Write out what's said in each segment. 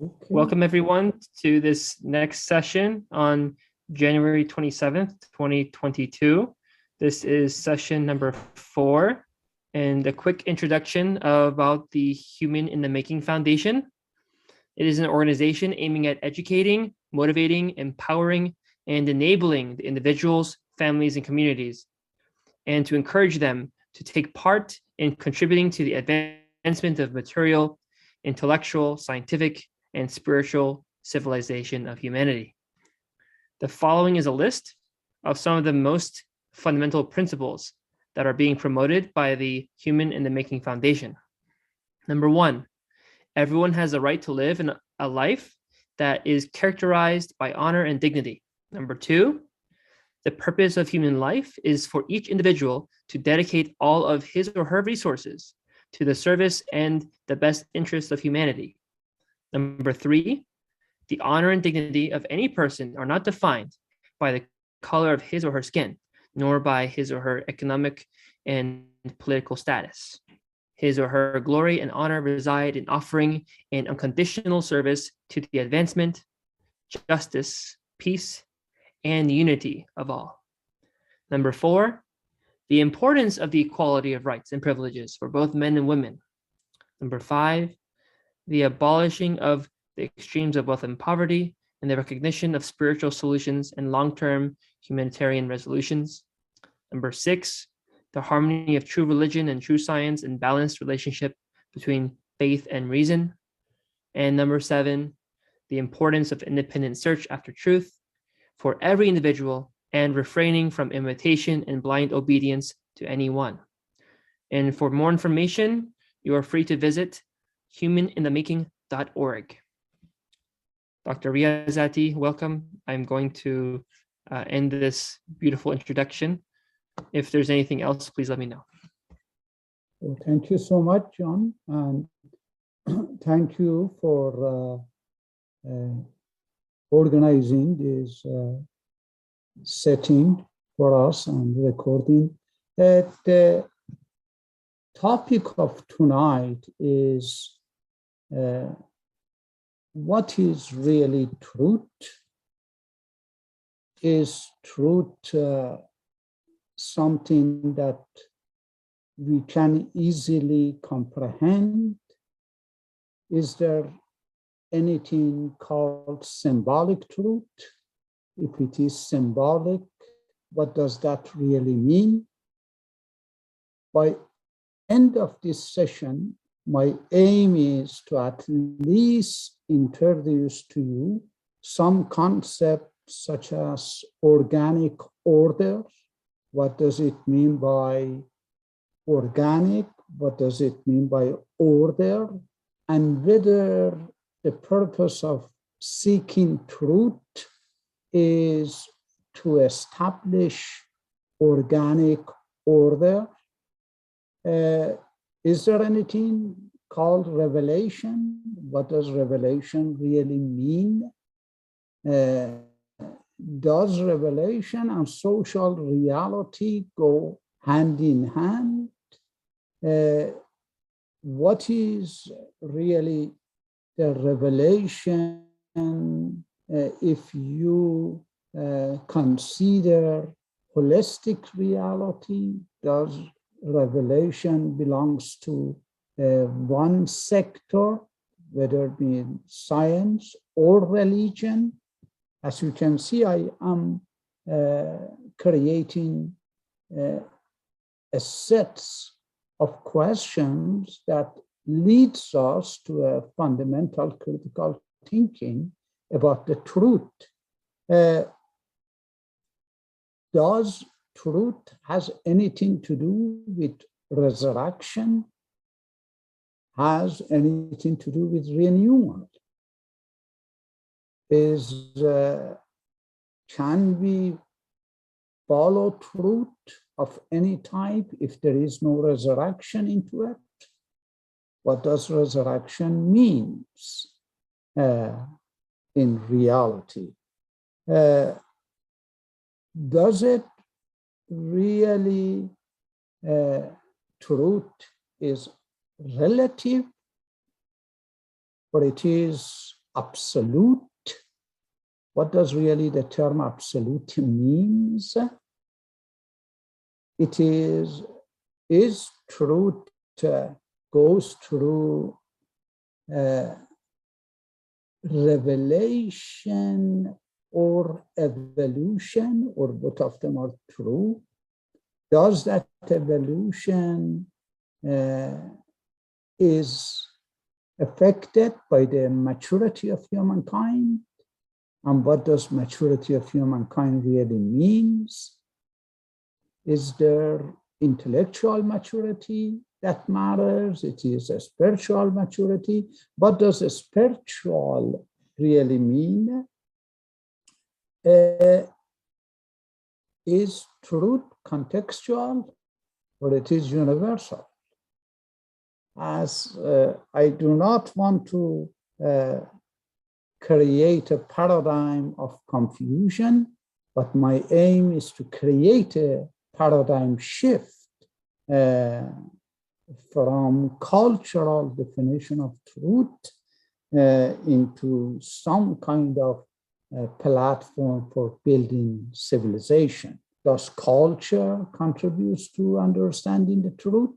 Okay. Welcome everyone to this next session on January 27th, 2022. This is session number 4 and a quick introduction about the Human in the Making Foundation. It is an organization aiming at educating, motivating, empowering, and enabling the individuals, families, and communities, and to encourage them to take part in contributing to the advancement of material, intellectual, scientific, and spiritual civilization of humanity. The following is a list of some of the most fundamental principles that are being promoted by the Human in the Making Foundation. Number 1, everyone has the right to live in a life that is characterized by honor and dignity. Number 2, the purpose of human life is for each individual to dedicate all of his or her resources to the service and the best interests of humanity. Number 3, the honor and dignity of any person are not defined by the color of his or her skin, nor by his or her economic and political status. His or her glory and honor reside in offering an unconditional service to the advancement, justice, peace, and unity of all. Number 4, the importance of the equality of rights and privileges for both men and women. Number 5, the abolishing of the extremes of wealth and poverty and the recognition of spiritual solutions and long-term humanitarian resolutions. Number 6, the harmony of true religion and true science and balanced relationship between faith and reason. And number 7, the importance of independent search after truth for every individual and refraining from imitation and blind obedience to anyone. And for more information, you are free to visit humaninthemaking.org. Dr. Riyazati, welcome. I'm going to end this beautiful introduction. If there's anything else, please let me know. Well, thank you so much, John, and thank you for organizing this setting for us and recording. The topic of tonight is what is really truth? Is truth something that we can easily comprehend? Is there anything called symbolic truth? If it is symbolic, what does that really mean? By end of this session, my aim is to at least introduce to you some concepts such as organic order. What does it mean by organic? What does it mean by order? And whether the purpose of seeking truth is to establish organic order. Is there anything called revelation? What does revelation really mean? Does revelation and social reality go hand in hand? What is really the revelation if you consider holistic reality? Does revelation belongs to one sector, whether it be science or religion? As you can see, I am creating a set of questions that leads us to a fundamental critical thinking about the truth. Does truth has anything to do with resurrection? Has anything to do with renewal? Can we follow truth of any type if there is no resurrection into it? What does resurrection mean in reality? Does it really, truth is relative, or it is absolute. What does really the term absolute means? It is truth goes through revelation or evolution, or both of them are true? Does that evolution is affected by the maturity of humankind? And what does maturity of humankind really means? Is there intellectual maturity that matters? It is a spiritual maturity. What does a spiritual really mean? Is truth contextual, or it is universal? As I do not want to create a paradigm of confusion, but my aim is to create a paradigm shift from cultural definition of truth into some kind of platform for building civilization. Does culture contribute to understanding the truth?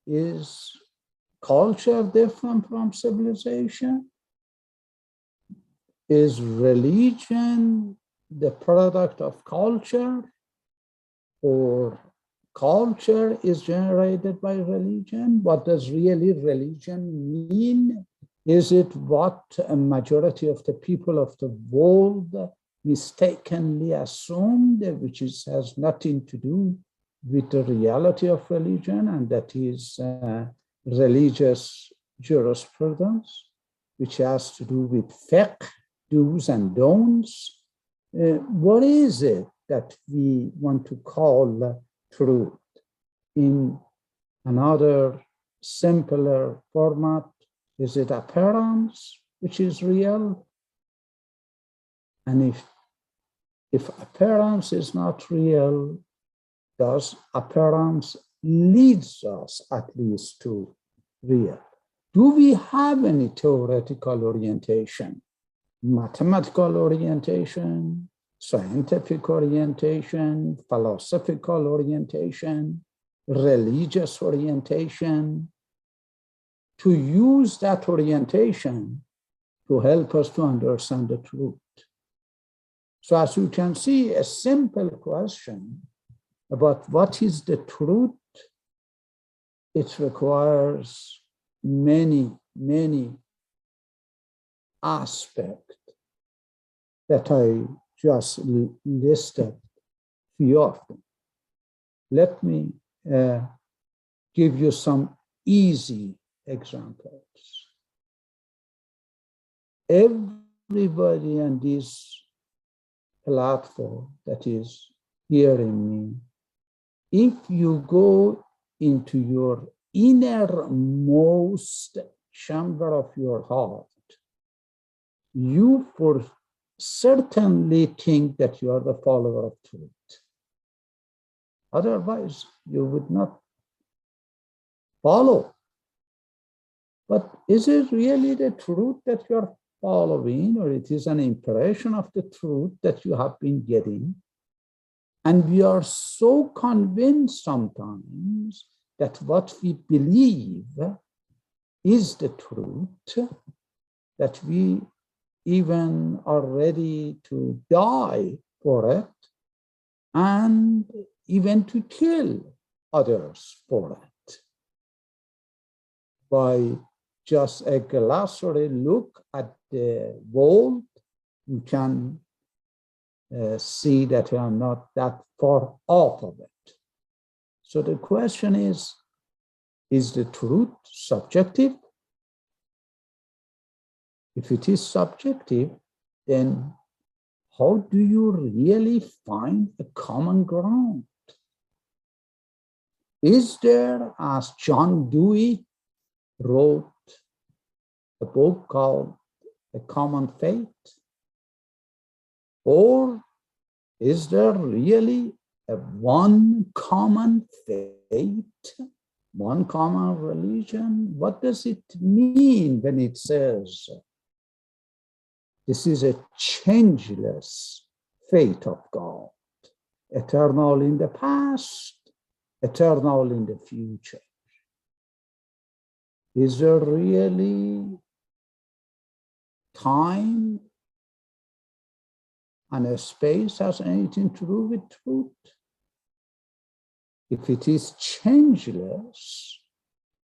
Is culture different from civilization? Is religion the product of culture, or culture is generated by religion? What does really religion mean? Is it what a majority of the people of the world mistakenly assumed, which has nothing to do with the reality of religion, and that is religious jurisprudence, which has to do with fiqh, do's and don'ts? What is it that we want to call truth? In another simpler format, is it appearance which is real? And if appearance is not real, does appearance leads us at least to real? Do we have any theoretical orientation, mathematical orientation, scientific orientation, philosophical orientation, religious orientation, to use that orientation to help us to understand the truth? So as you can see, a simple question about what is the truth, it requires many, many aspects that I just listed few of them. Let me give you some easy examples. Everybody on this platform that is hearing me, if you go into your innermost chamber of your heart, you for certainly think that you are the follower of truth. Otherwise, you would not follow. But is it really the truth that you are following, or it is an impression of the truth that you have been getting? And we are so convinced sometimes that what we believe is the truth that we even are ready to die for it and even to kill others for it. By just a glossary look at the world, you can see that we are not that far off of it. So the question is the truth subjective? If it is subjective, then how do you really find a common ground? Is there, as John Dewey wrote a book called A Common Fate? Or is there really a one common fate one common religion. What does it mean when it says this is a changeless fate of God, eternal in the past, eternal in the future? Is there really time and a space has anything to do with truth? If it is changeless,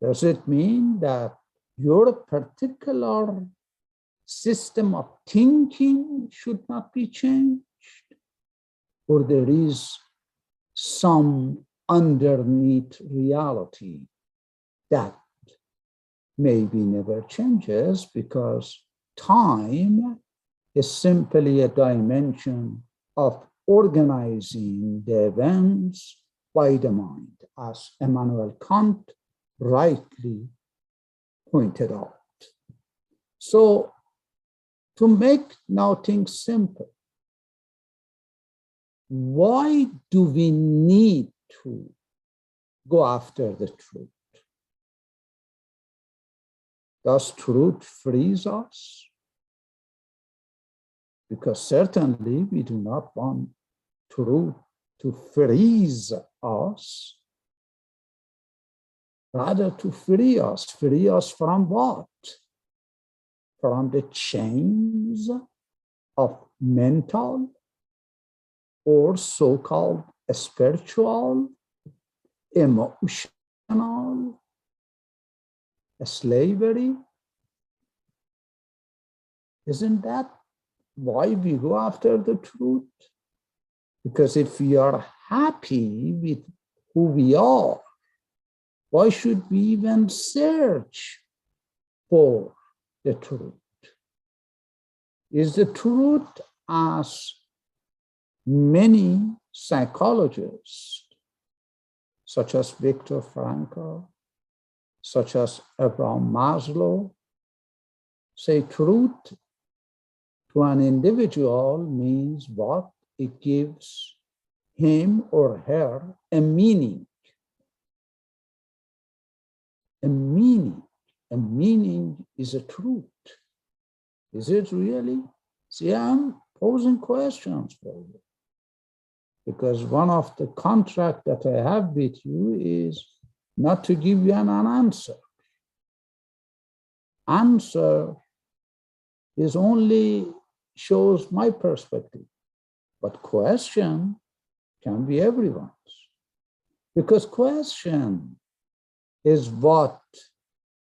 does it mean that your particular system of thinking should not be changed? Or there is some underneath reality that maybe never changes because time is simply a dimension of organizing the events by the mind, as Immanuel Kant rightly pointed out. So to make now things simple, why do we need to go after the truth? Does truth freeze us? Because certainly we do not want truth to freeze us, rather to free us. Free us from what? From the chains of mental or so-called spiritual, emotional slavery. Isn't that why we go after the truth? Because if we are happy with who we are, why should we even search for the truth? Is the truth, as many psychologists, such as Viktor Frankl, such as Abraham Maslow, say truth to an individual means what? It gives him or her a meaning. A meaning. A meaning is a truth. Is it really? See, I'm posing questions for you. Because one of the contracts that I have with you is not to give you an answer. Answer is only shows my perspective, but question can be everyone's. Because question is what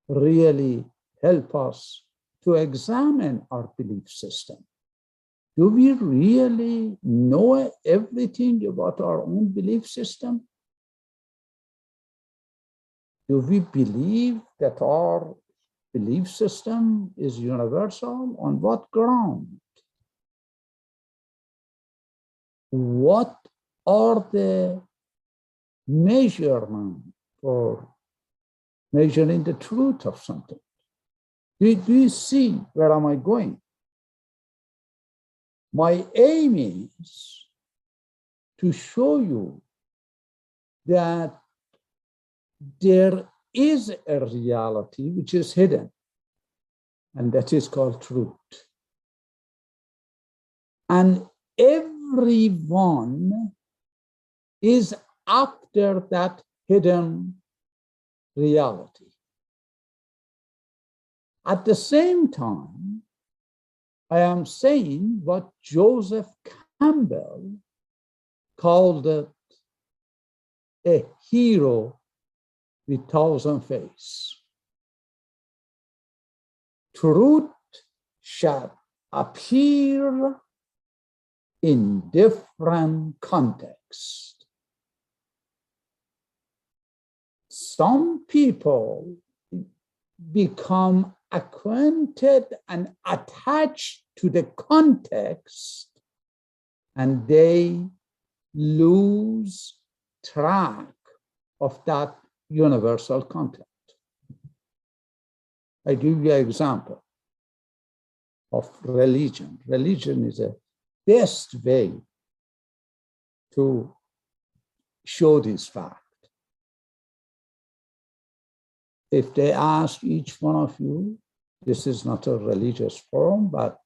really help us to examine our belief system. Do we really know everything about our own belief system? Do we believe that our belief system is universal? On what ground? What are the measurements for measuring the truth of something? Do you see where am I going? My aim is to show you that there is a reality which is hidden, and that is called truth. And everyone is after that hidden reality. At the same time, I am saying what Joseph Campbell called it a hero with 1,000 faces. Truth shall appear in different contexts. Some people become acquainted and attached to the context, and they lose track of that universal content. I give you an example of religion. Religion is the best way to show this fact. if they ask each one of you, this is not a religious forum, but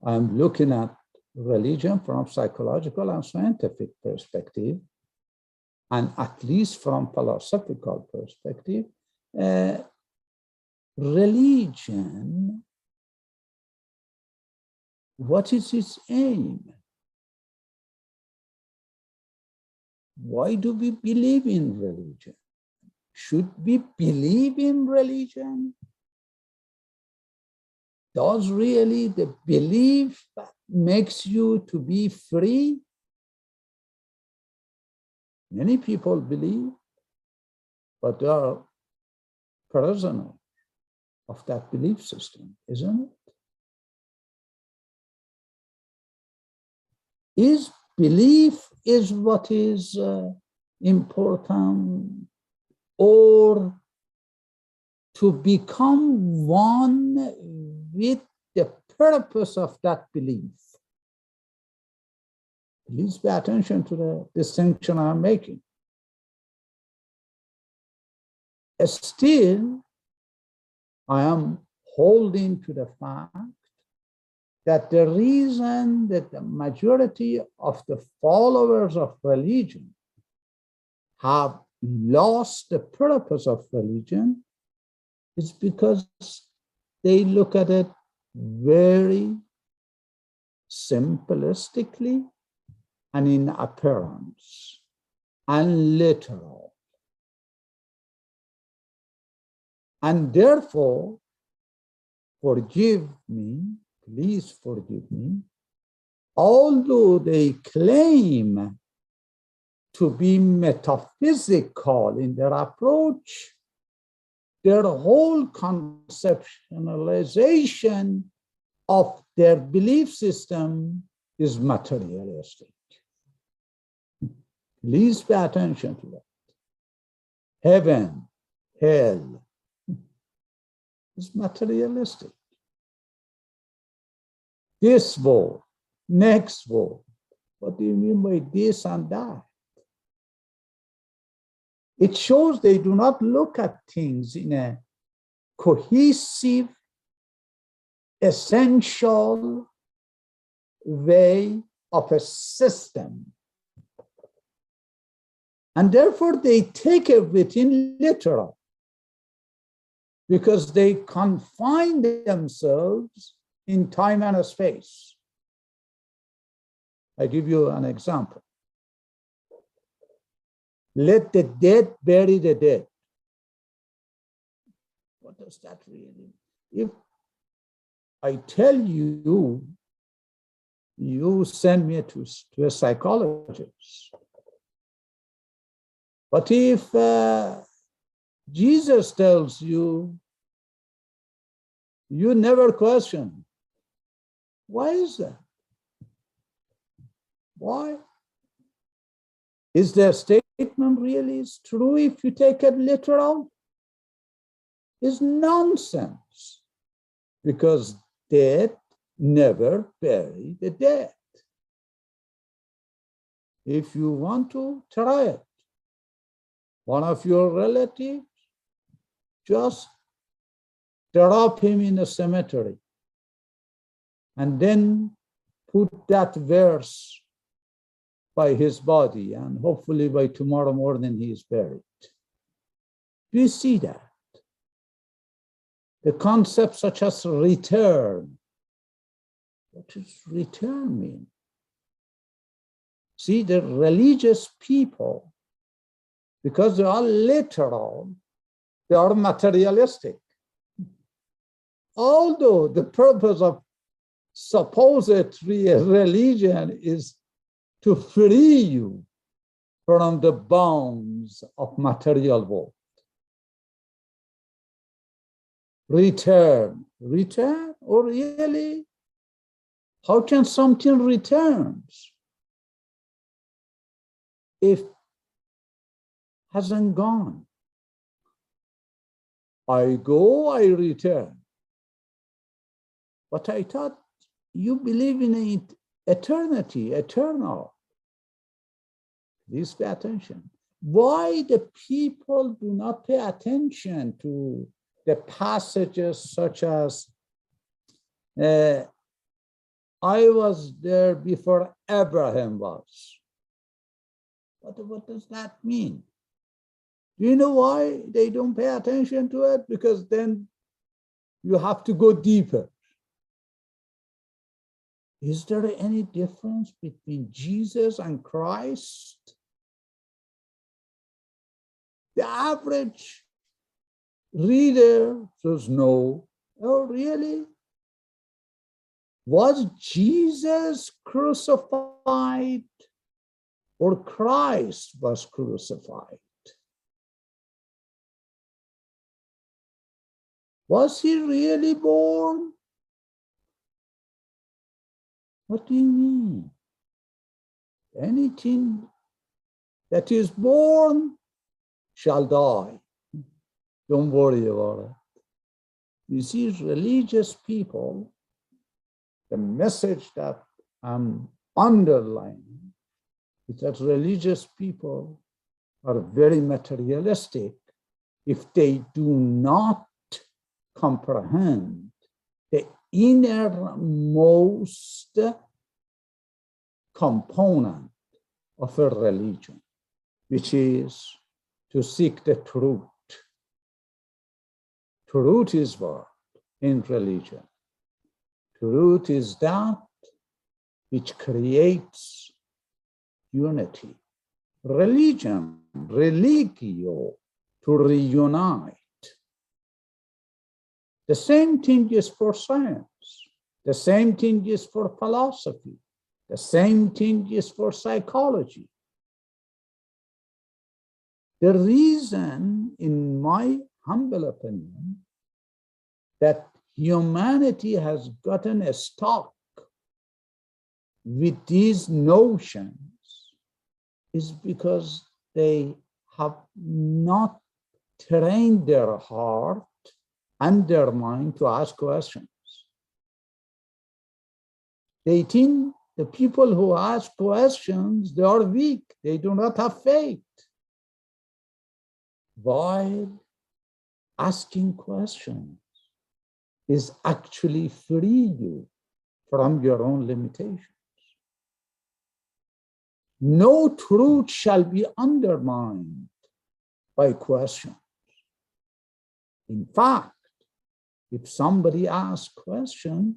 I'm looking at religion from psychological and scientific perspective, and at least from philosophical perspective, religion, what is its aim? Why do we believe in religion? Should we believe in religion? Does really the belief makes you to be free? Many people believe, but they are prisoner of that belief system, isn't it? Is belief is what is important, or to become one with the purpose of that belief? Please pay attention to the distinction I'm making. Still, I am holding to the fact that the reason that the majority of the followers of religion have lost the purpose of religion is because they look at it very simplistically and in appearance and literal. And therefore, forgive me, please forgive me, although they claim to be metaphysical in their approach, their whole conceptualization of their belief system is materialistic. Please pay attention to that. Heaven, hell is materialistic. This world, next world, what do you mean by this and that? It shows they do not look at things in a cohesive, essential way of a system. And therefore, they take everything literal because they confine themselves in time and space. I give you an example. Let the dead bury the dead. What does that really mean? If I tell you, you send me to a psychologist. But if Jesus tells you, you never question. Why is that? Why? Is their statement really true if you take it literal? It's nonsense, because dead never bury the dead. If you want to, try it. One of your relatives, just drop him in a cemetery and then put that verse by his body, and hopefully by tomorrow morning he is buried. Do you see that? The concept such as return. What does return mean? See, the religious people, because they are literal, they are materialistic. Although the purpose of supposed religion is to free you from the bounds of material world. Return, or really? How can something return if hasn't gone? I go, I return. But I thought you believe in eternity, eternal. Please pay attention. why the people do not pay attention to the passages such as, I was there before Abraham was. What does that mean? Do you know why they don't pay attention to it? Because then you have to go deeper. Is there any difference between Jesus and Christ? The average reader says no. Oh, really? Was Jesus crucified or Christ was crucified? Was he really born? What do you mean? Anything that is born shall die. Don't worry about it. You see, religious people, the message that I'm underlining is that religious people are very materialistic if they do not comprehend the innermost component of a religion, which is to seek the truth. Truth is what in religion? Truth is that which creates unity. Religion, religio, to reunite. The same thing is for science. The same thing is for philosophy. The same thing is for psychology. The reason, in my humble opinion, that humanity has gotten stuck with these notions is because they have not trained their heart and their mind to ask questions. They think the people who ask questions, they are weak, they do not have faith. While asking questions is actually free you from your own limitations. No truth shall be undermined by questions. In fact, if somebody asks a question,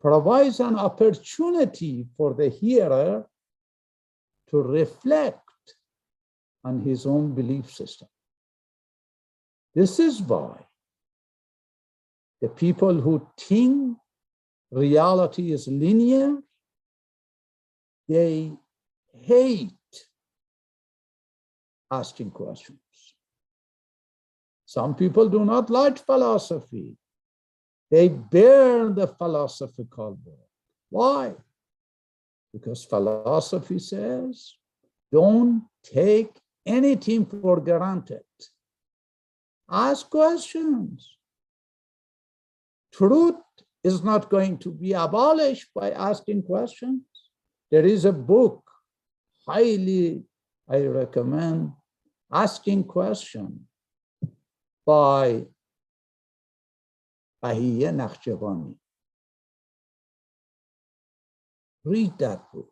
provides an opportunity for the hearer to reflect on his own belief system. This is why the people who think reality is linear, they hate asking questions. Some people do not like philosophy. They burn the philosophical world. Why? Because philosophy says, don't take anything for granted. Ask questions. Truth is not going to be abolished by asking questions. There is a book, highly I recommend, Asking Questions by Bahia Nakhjavani. Read that book.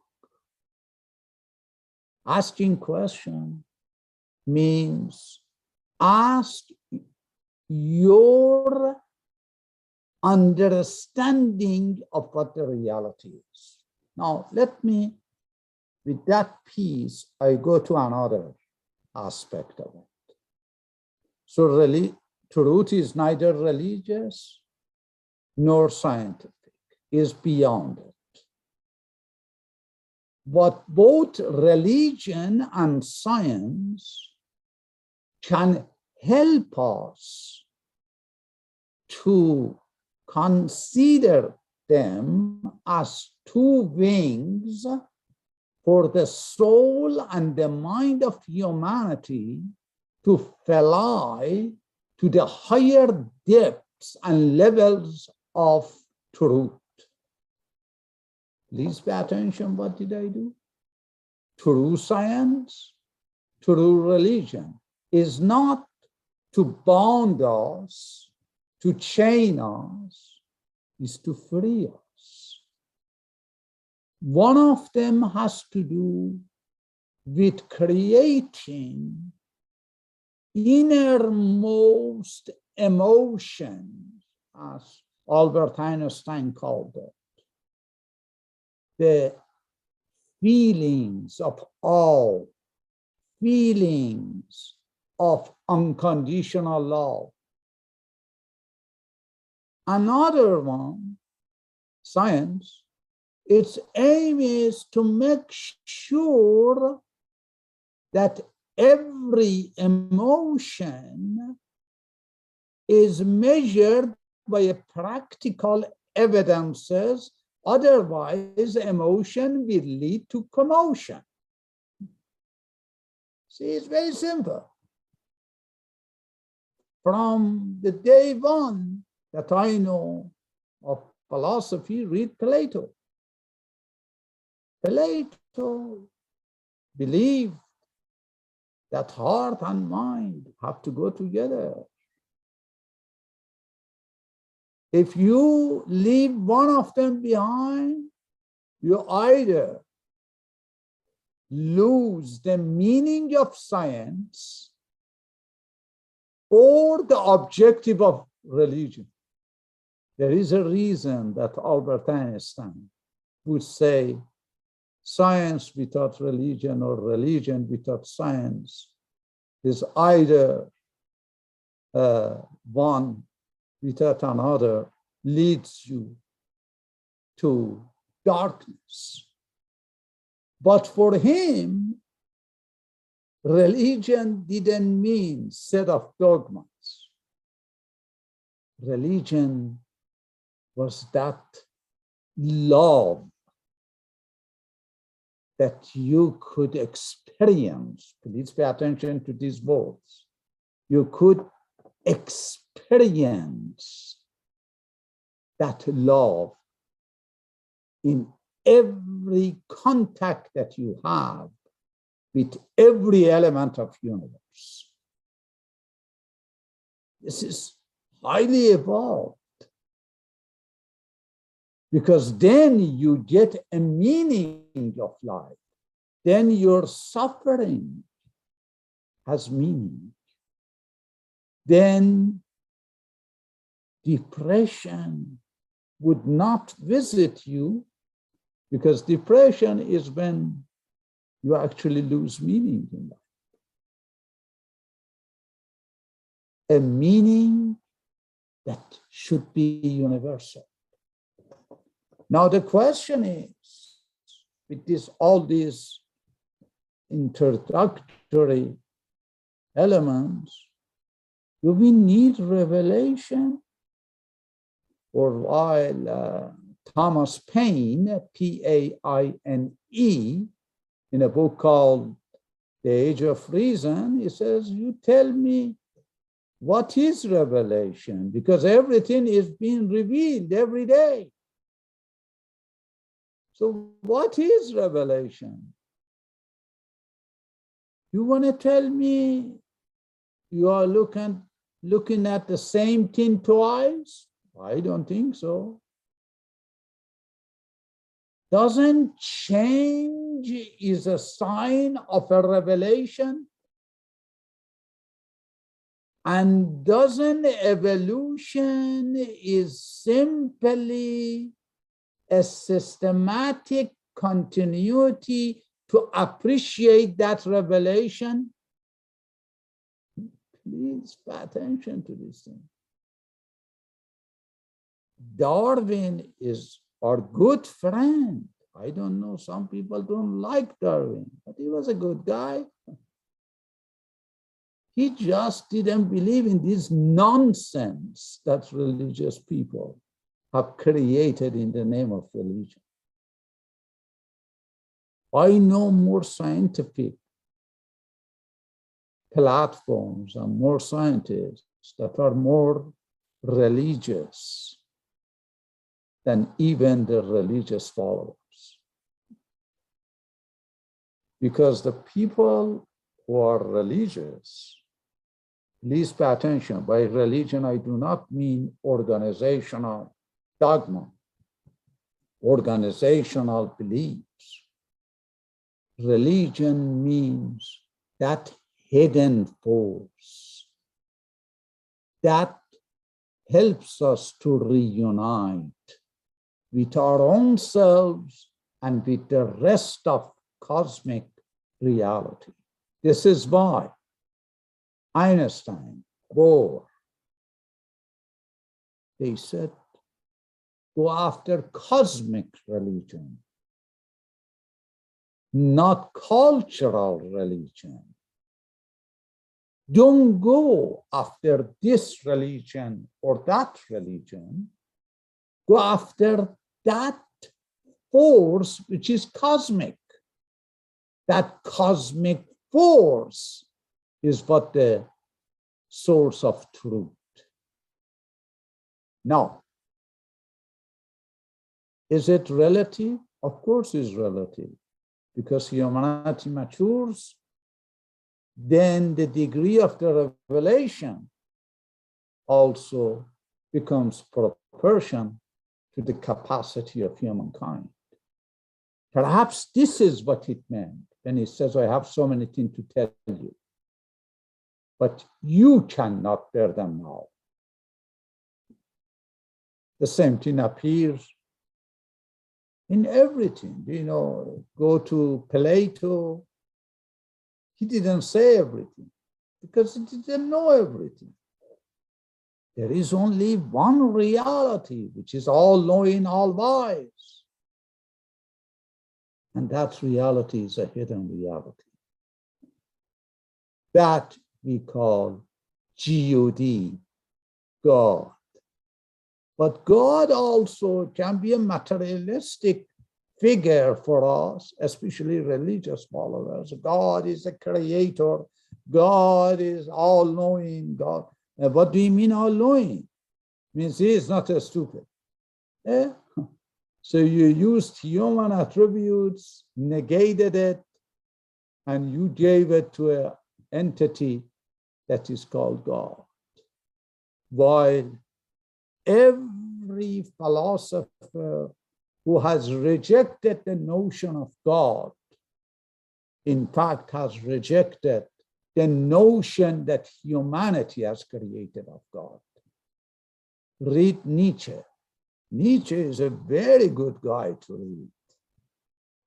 Asking question means ask your understanding of what the reality is. Now, let me, with that piece, I go to another aspect of it. So really, truth is neither religious nor scientific, is beyond it. But both religion and science can help us to consider them as two wings for the soul and the mind of humanity to fly to the higher depths and levels of truth. Please pay attention, what did I do? True science true religion is not to bound us, to chain us, is to free us. One of them has to do with creating innermost emotions, as Albert Einstein called it, the feelings of awe, feelings of unconditional love. Another one, science, its aim is to make sure that every emotion is measured by a practical evidences. Otherwise, emotion will lead to commotion. See, it's very simple. From the day one that I know of philosophy, read Plato. Plato believed that heart and mind have to go together. If you leave one of them behind, you either lose the meaning of science or the objective of religion. There is a reason that Albert Einstein would say science without religion or religion without science is either one without another leads you to darkness. But for him, religion didn't mean set of dogmas. Religion was that love that you could experience. Please pay attention to these words. You could experience that love in every contact that you have with every element of universe. This is highly evolved, because then you get a meaning of life. Then your suffering has meaning. Then depression would not visit you, because depression is when you actually lose meaning in life. A meaning that should be universal. Now the question is, with all these introductory elements, do we need revelation? Or while Thomas Paine, P-A-I-N-E, in a book called The Age of Reason, he says, you tell me what is revelation? Because everything is being revealed every day. So what is revelation? You want to tell me you are looking at the same thing twice? I don't think so. Doesn't change is a sign of a revelation? And doesn't evolution is simply a systematic continuity to appreciate that revelation? Please pay attention to this thing. Darwin is our good friend. I don't know, some people don't like Darwin, but he was a good guy. He just didn't believe in this nonsense that religious people have created in the name of religion. I know more scientific platforms and more scientists that are more religious than even the religious followers. Because the people who are religious, please pay attention. By religion, I do not mean organizational dogma, organizational beliefs. Religion means that hidden force that helps us to reunite with our own selves and with the rest of cosmic reality. This is why Einstein, Bohr, they said, go after cosmic religion, not cultural religion. Don't go after this religion or that religion. Go after that force which is cosmic. That cosmic force is what the source of truth. Now, is it relative? Of course it's relative, because humanity matures, then the degree of the revelation also becomes proportion to the capacity of humankind. Perhaps this is what it meant when he says, I have so many things to tell you, but you cannot bear them now. The same thing appears in everything. You know, go to Plato. He didn't say everything because he didn't know everything. There is only one reality, which is all-knowing, all-wise. And that reality is a hidden reality that we call God, God. But God also can be a materialistic figure for us, especially religious followers. God is a creator. God is all-knowing. God. What do you mean all-knowing? Means he is not a stupid. Eh? So you used human attributes, negated it, and you gave it to an entity that is called God. While every philosopher who has rejected the notion of God, in fact, has rejected the notion that humanity has created of God. Read Nietzsche. Nietzsche is a very good guy to read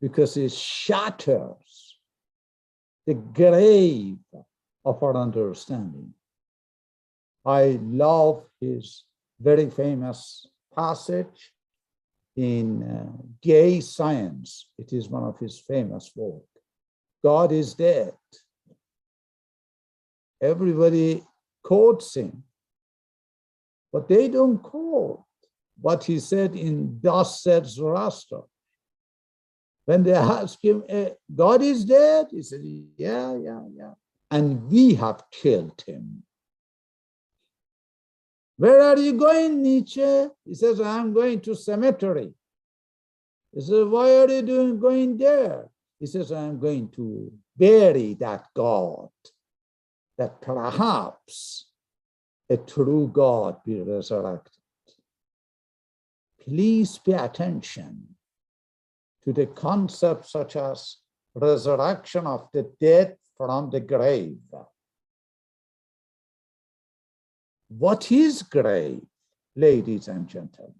because it shatters the grave of our understanding. I love his very famous passage in Gay Science. It is one of his famous works. God is dead. Everybody quotes him, but they don't quote what he said in Thus Said Zoroaster. When they ask him, God is dead? He said, yeah. And we have killed him. Where are you going, Nietzsche? He says, I'm going to cemetery. He says, why are you going there? He says, I'm going to bury that God, that perhaps a true God be resurrected. Please pay attention to the concepts such as resurrection of the dead from the grave. What is grave, ladies and gentlemen?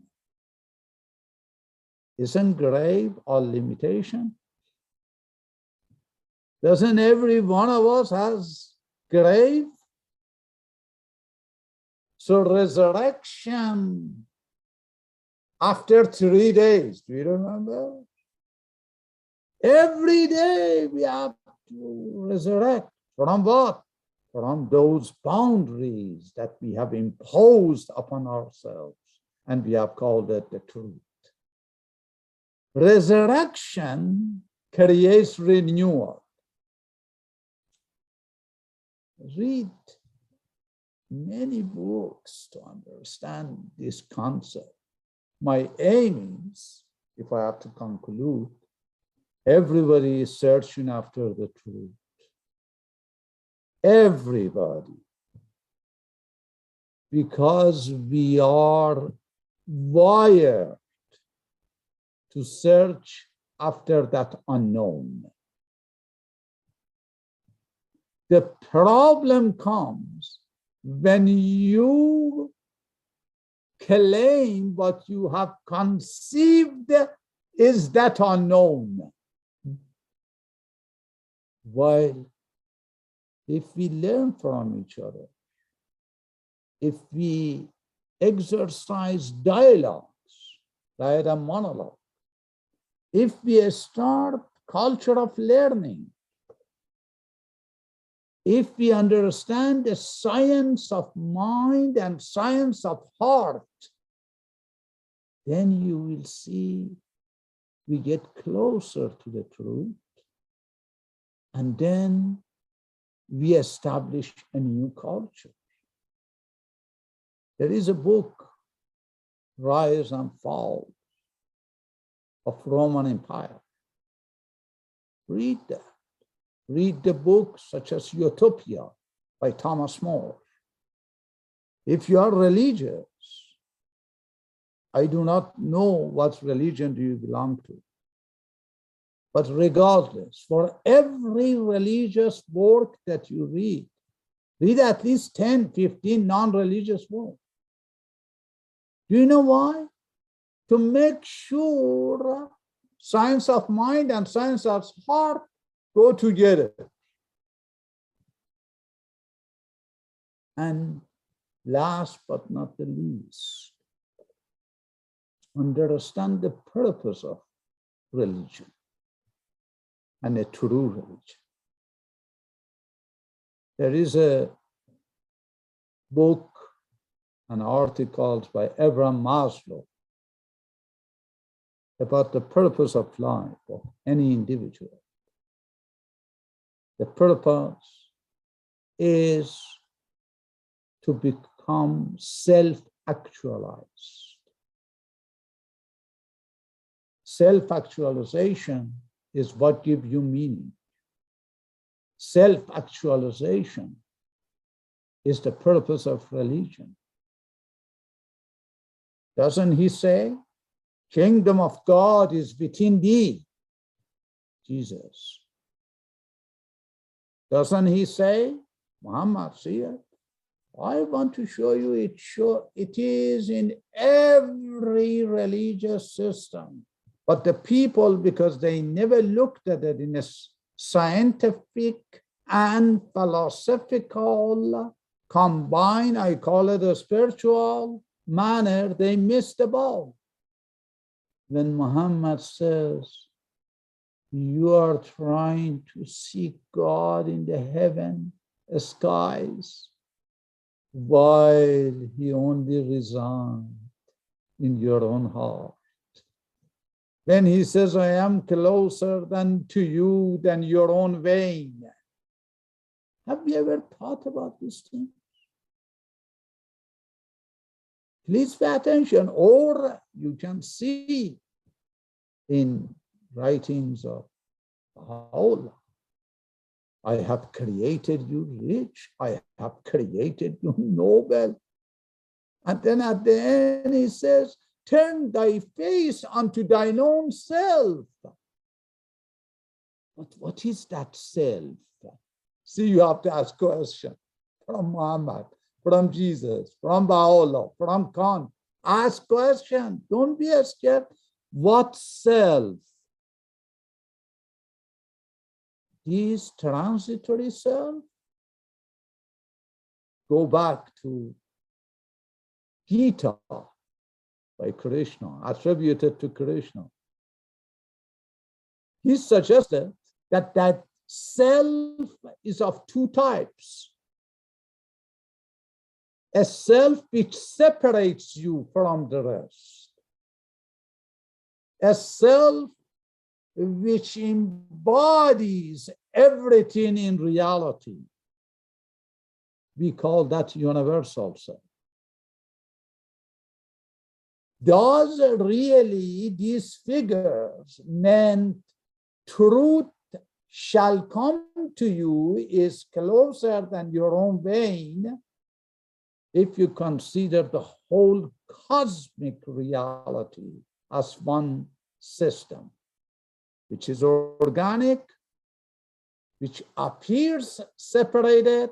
Isn't grave all limitation? Doesn't every one of us has grave? So resurrection after 3 days, do you remember? Every day we have to resurrect. From what? From those boundaries that we have imposed upon ourselves, and we have called it the truth. Resurrection creates renewal. Read many books to understand this concept. My aim is, if I have to conclude, everybody is searching after the truth. everybody, because we are wired to search after that unknown. The problem comes when you claim what you have conceived is that unknown. While if we learn from each other, if we exercise dialogues rather than monologue, if we start culture of learning, if we understand the science of mind and science of heart, then you will see we get closer to the truth, and then we establish a new culture. There is a book, Rise and Fall of Roman Empire. Read that. Read the books such as Utopia by Thomas More. If you are religious, I do not know what religion do you belong to. But regardless, for every religious work that you read at least 10, 15 non-religious works. Do you know why? To make sure science of mind and science of heart go together. And last but not the least, understand the purpose of religion and a true religion. There is a book, an article by Abraham Maslow about the purpose of life of any individual. The purpose is to become self-actualized. Self-actualization is what gives you meaning. Self-actualization is the purpose of religion. Doesn't he say, kingdom of God is within thee, Jesus? Doesn't he say, Muhammad, see it? I want to show you it is in every religious system. But the people, because they never looked at it in a scientific and philosophical combined, I call it a spiritual manner, they missed the ball. When Muhammad says, you are trying to seek God in the heaven skies, while he only resides in your own heart. When he says, I am closer to you than your own vein. Have you ever thought about this thing? Please pay attention, or you can see in writings of Allah, I have created you rich, I have created you noble. And then at the end he says, turn thy face unto thine own self. But what is that self? See, you have to ask question from Muhammad, from Jesus, from Baha'u'llah, from Khan. Ask question. Don't be scared. What self? This transitory self? Go back to Gita by Krishna, attributed to Krishna. He suggested that that self is of two types. A self which separates you from the rest. A self which embodies everything in reality. We call that universal self. Does really these figures meant truth shall come to you is closer than your own vein if you consider the whole cosmic reality as one system, which is organic, which appears separated,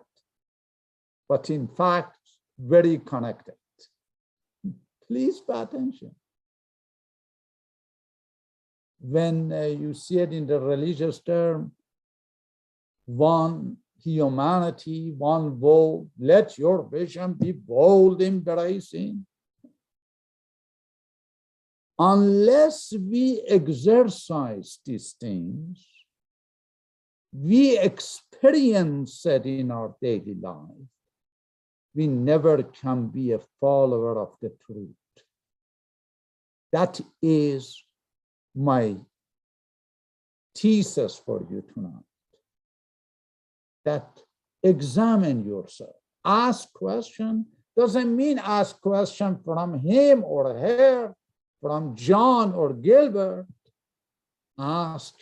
but in fact, very connected. Please pay attention. When you see it in the religious term, one humanity, one world, let your vision be bold, embracing. Unless we exercise these things, we experience it in our daily life, we never can be a follower of the truth. That is my thesis for you tonight. That examine yourself. Ask question doesn't mean ask question from him or her, from John or Gilbert. Ask.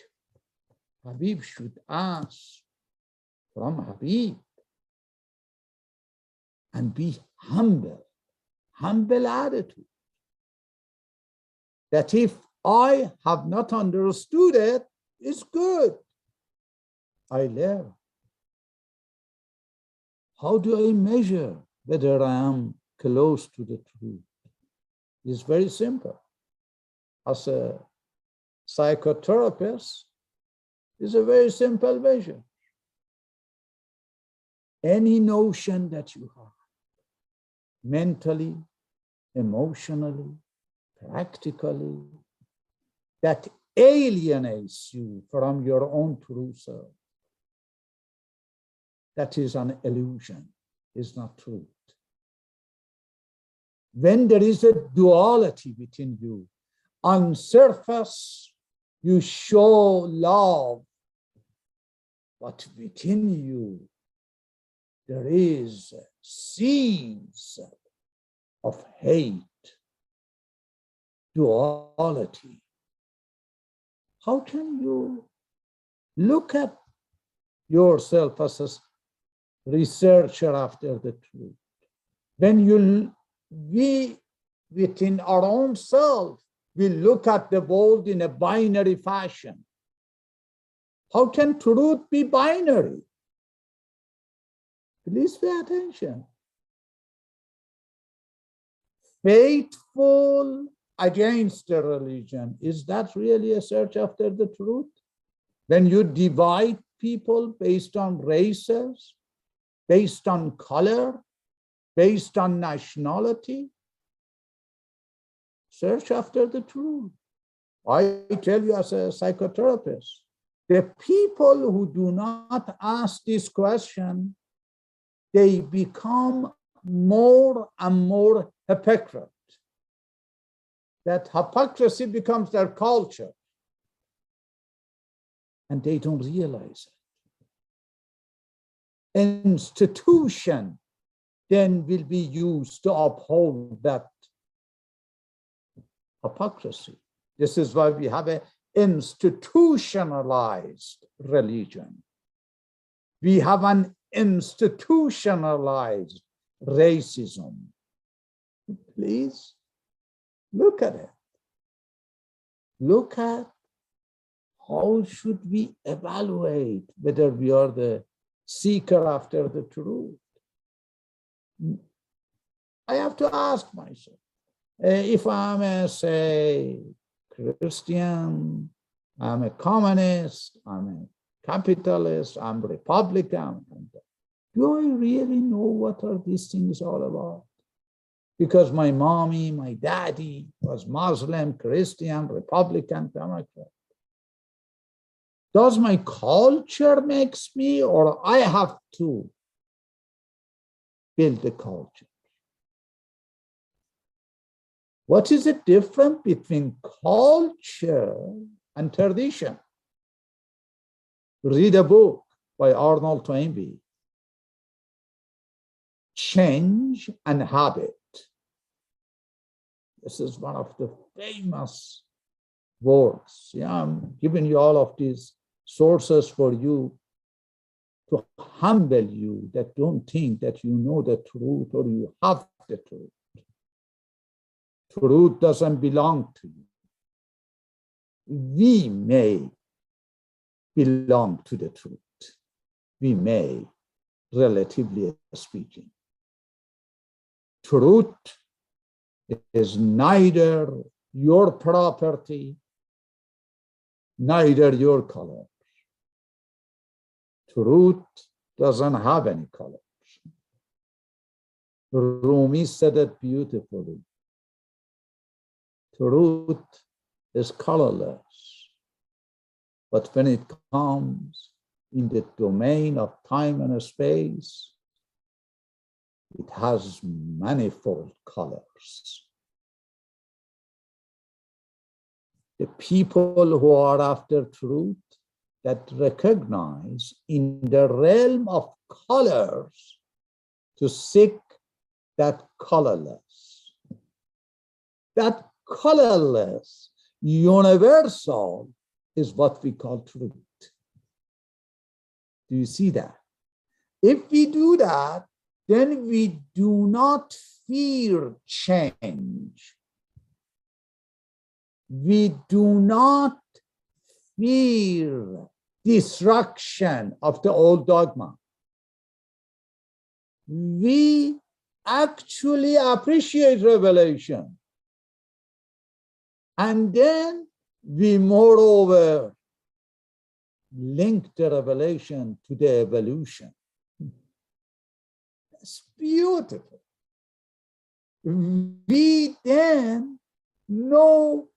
Habib should ask from Habib. And be humble attitude. That if I have not understood it, it's good. I learn. How do I measure whether I am close to the truth? It's very simple. As a psychotherapist, it's a very simple measure. Any notion that you have, mentally, emotionally, practically, that alienates you from your own true self. That is an illusion, is not truth. When there is a duality within you, on surface, you show love, but within you, there is seeds of hate, duality. How can you look at yourself as a researcher after the truth? When we within our own self, we look at the world in a binary fashion. How can truth be binary? Please pay attention. Faithful against the religion. Is that really a search after the truth? When you divide people based on races, based on color, based on nationality, search after the truth. I tell you as a psychotherapist, the people who do not ask this question, they become more and more hypocrite. That hypocrisy becomes their culture. And they don't realize it. Institution then will be used to uphold that hypocrisy. This is why we have an institutionalized religion. We have an institutionalized racism. Please look at it. Look at how should we evaluate whether we are the seeker after the truth. I have to ask myself, if I'm a, say, Christian, I'm a communist, I'm a capitalist, I'm Republican, do I really know what are these things all about? Because my mommy, my daddy was Muslim, Christian, Republican, Democrat. Does my culture makes me, or I have to build the culture? What is the difference between culture and tradition? Read a book by Arnold Toynbee, Change and Habit. This is one of the famous works. Yeah, I'm giving you all of these sources for you to humble you, that don't think that you know the truth or you have the truth. Truth doesn't belong to you. We may belong to the truth. We may, relatively speaking. Truth is neither your property, neither your color. Truth doesn't have any colors. Rumi said it beautifully. Truth is colorless, but when it comes in the domain of time and space, it has manifold colors. The people who are after truth that recognize in the realm of colors to seek that colorless. That colorless, universal is what we call truth. Do you see that? If we do that, then we do not fear change. We do not fear destruction of the old dogma. We actually appreciate revelation. And then we, moreover, link the revelation to the evolution. That's beautiful. We then know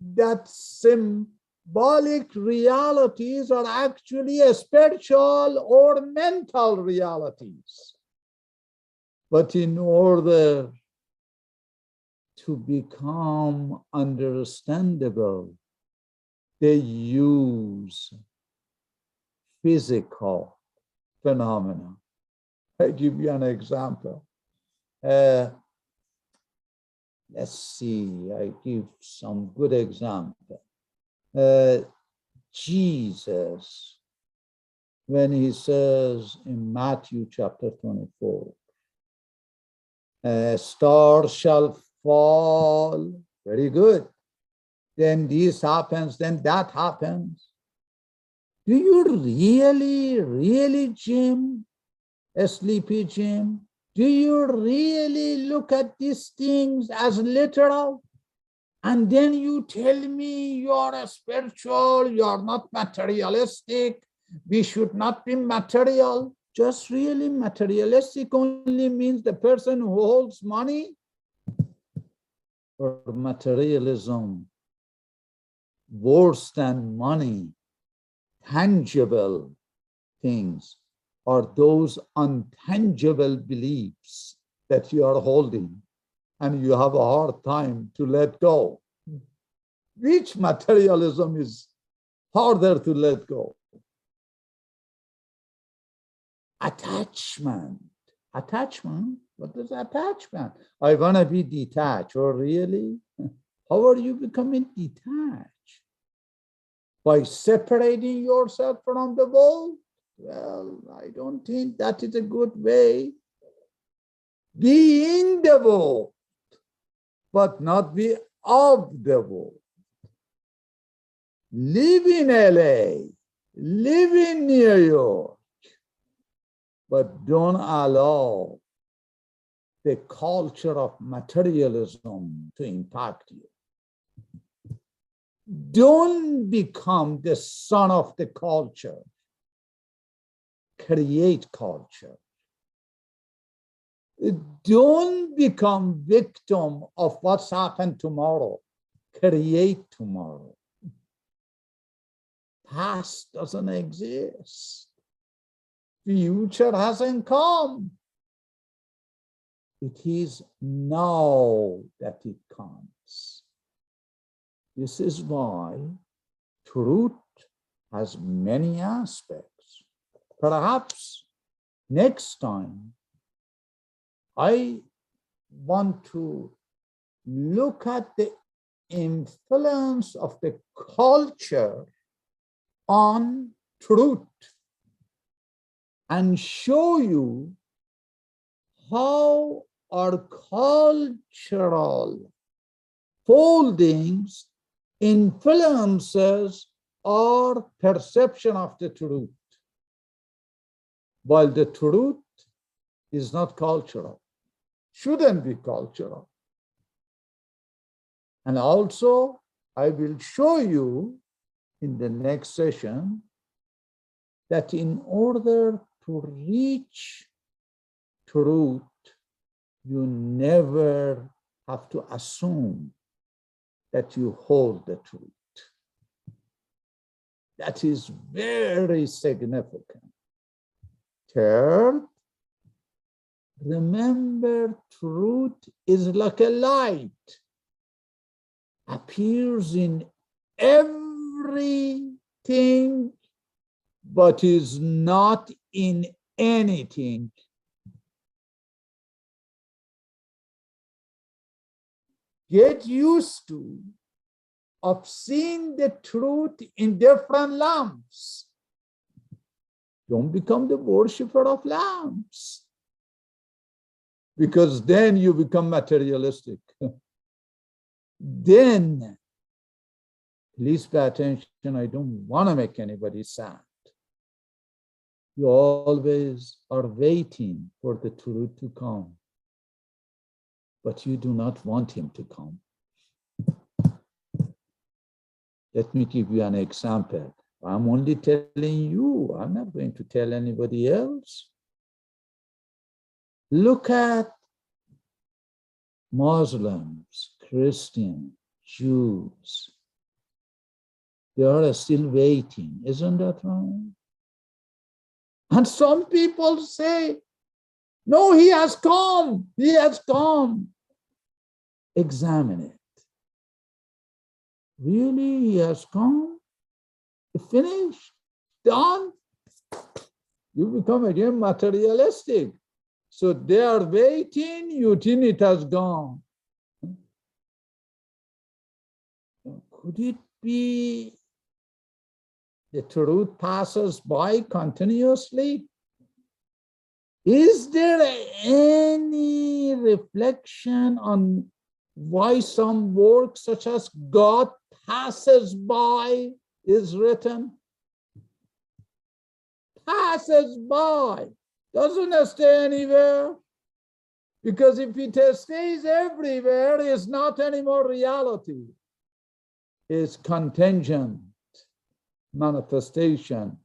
that symbolic realities are actually spiritual or mental realities. But in order to become understandable, they use physical phenomena. I give you an example. Let's see, I give some good example. Jesus, when he says in Matthew chapter 24, a star shall fall, very good. Then this happens, then that happens. Do you really, Jim, a sleepy Jim, do you really look at these things as literal? And then you tell me you're a spiritual, you're not materialistic, we should not be material. Just really materialistic only means the person who holds money, or materialism worse than money, tangible things are those untangible beliefs that you are holding and you have a hard time to let go. Which materialism is harder to let go? Attachment. Attachment? What is attachment? I want to be detached. Oh, really? How are you becoming detached? By separating yourself from the world? Well, I don't think that is a good way. Be in the world, but not be of the world. Live in LA, live in New York, but don't allow the culture of materialism to impact you. Don't become the son of the culture. Create culture. Don't become victim of what's happened tomorrow. Create tomorrow. Past doesn't exist. Future hasn't come. It is now that it comes. This is why truth has many aspects. Perhaps next time I want to look at the influence of the culture on truth and show you how our cultural foldings influences our perception of the truth, while the truth is not cultural, shouldn't be cultural. And also, I will show you in the next session that in order to reach truth, you never have to assume that you hold the truth. That is very significant. Third, remember, truth is like a light, appears in everything, but is not in anything. Get used to of seeing the truth in different lamps. Don't become the worshiper of lamps, because then you become materialistic. Then, please pay attention, I don't want to make anybody sad. You always are waiting for the truth to come, but you do not want him to come. Let me give you an example. I'm only telling you, I'm not going to tell anybody else. Look at Muslims, Christians, Jews. They are still waiting, isn't that right? And some people say, no, he has come, he has come. Examine it. Really, he has come? Finished? Done? You become again materialistic. So they are waiting, you think it has gone. Could it be the truth passes by continuously? Is there any reflection on why some work such as God passes by is written? Passes by, doesn't stay anywhere. Because if it stays everywhere, it's not anymore reality. It's contingent manifestation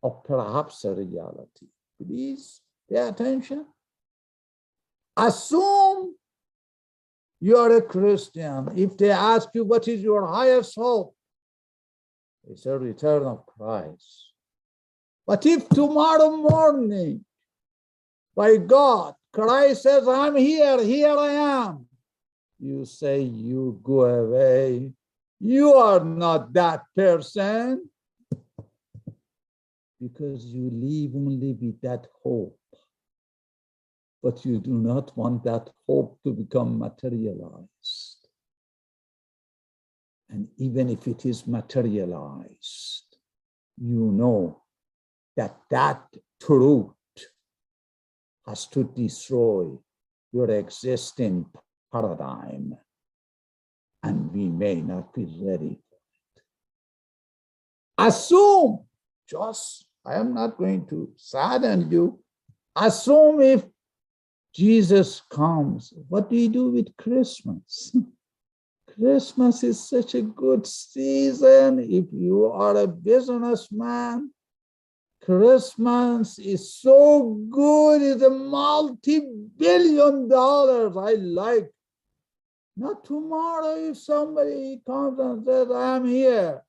of perhaps a reality. Please pay attention. Assume you are a Christian. If they ask you, what is your highest hope? It's a return of Christ. But if tomorrow morning, by God, Christ says, I'm here, here I am, you say, you go away. You are not that person, because you live only with that hope. But you do not want that hope to become materialized. And even if it is materialized, you know that that truth has to destroy your existing paradigm, and we may not be ready for it. Assume, I am not going to sadden you, assume if Jesus comes, what do you do with Christmas? Christmas is such a good season. If you are a businessman, Christmas is so good, it's a multi-billion dollars. I like. Not tomorrow, if somebody comes and says, I'm here,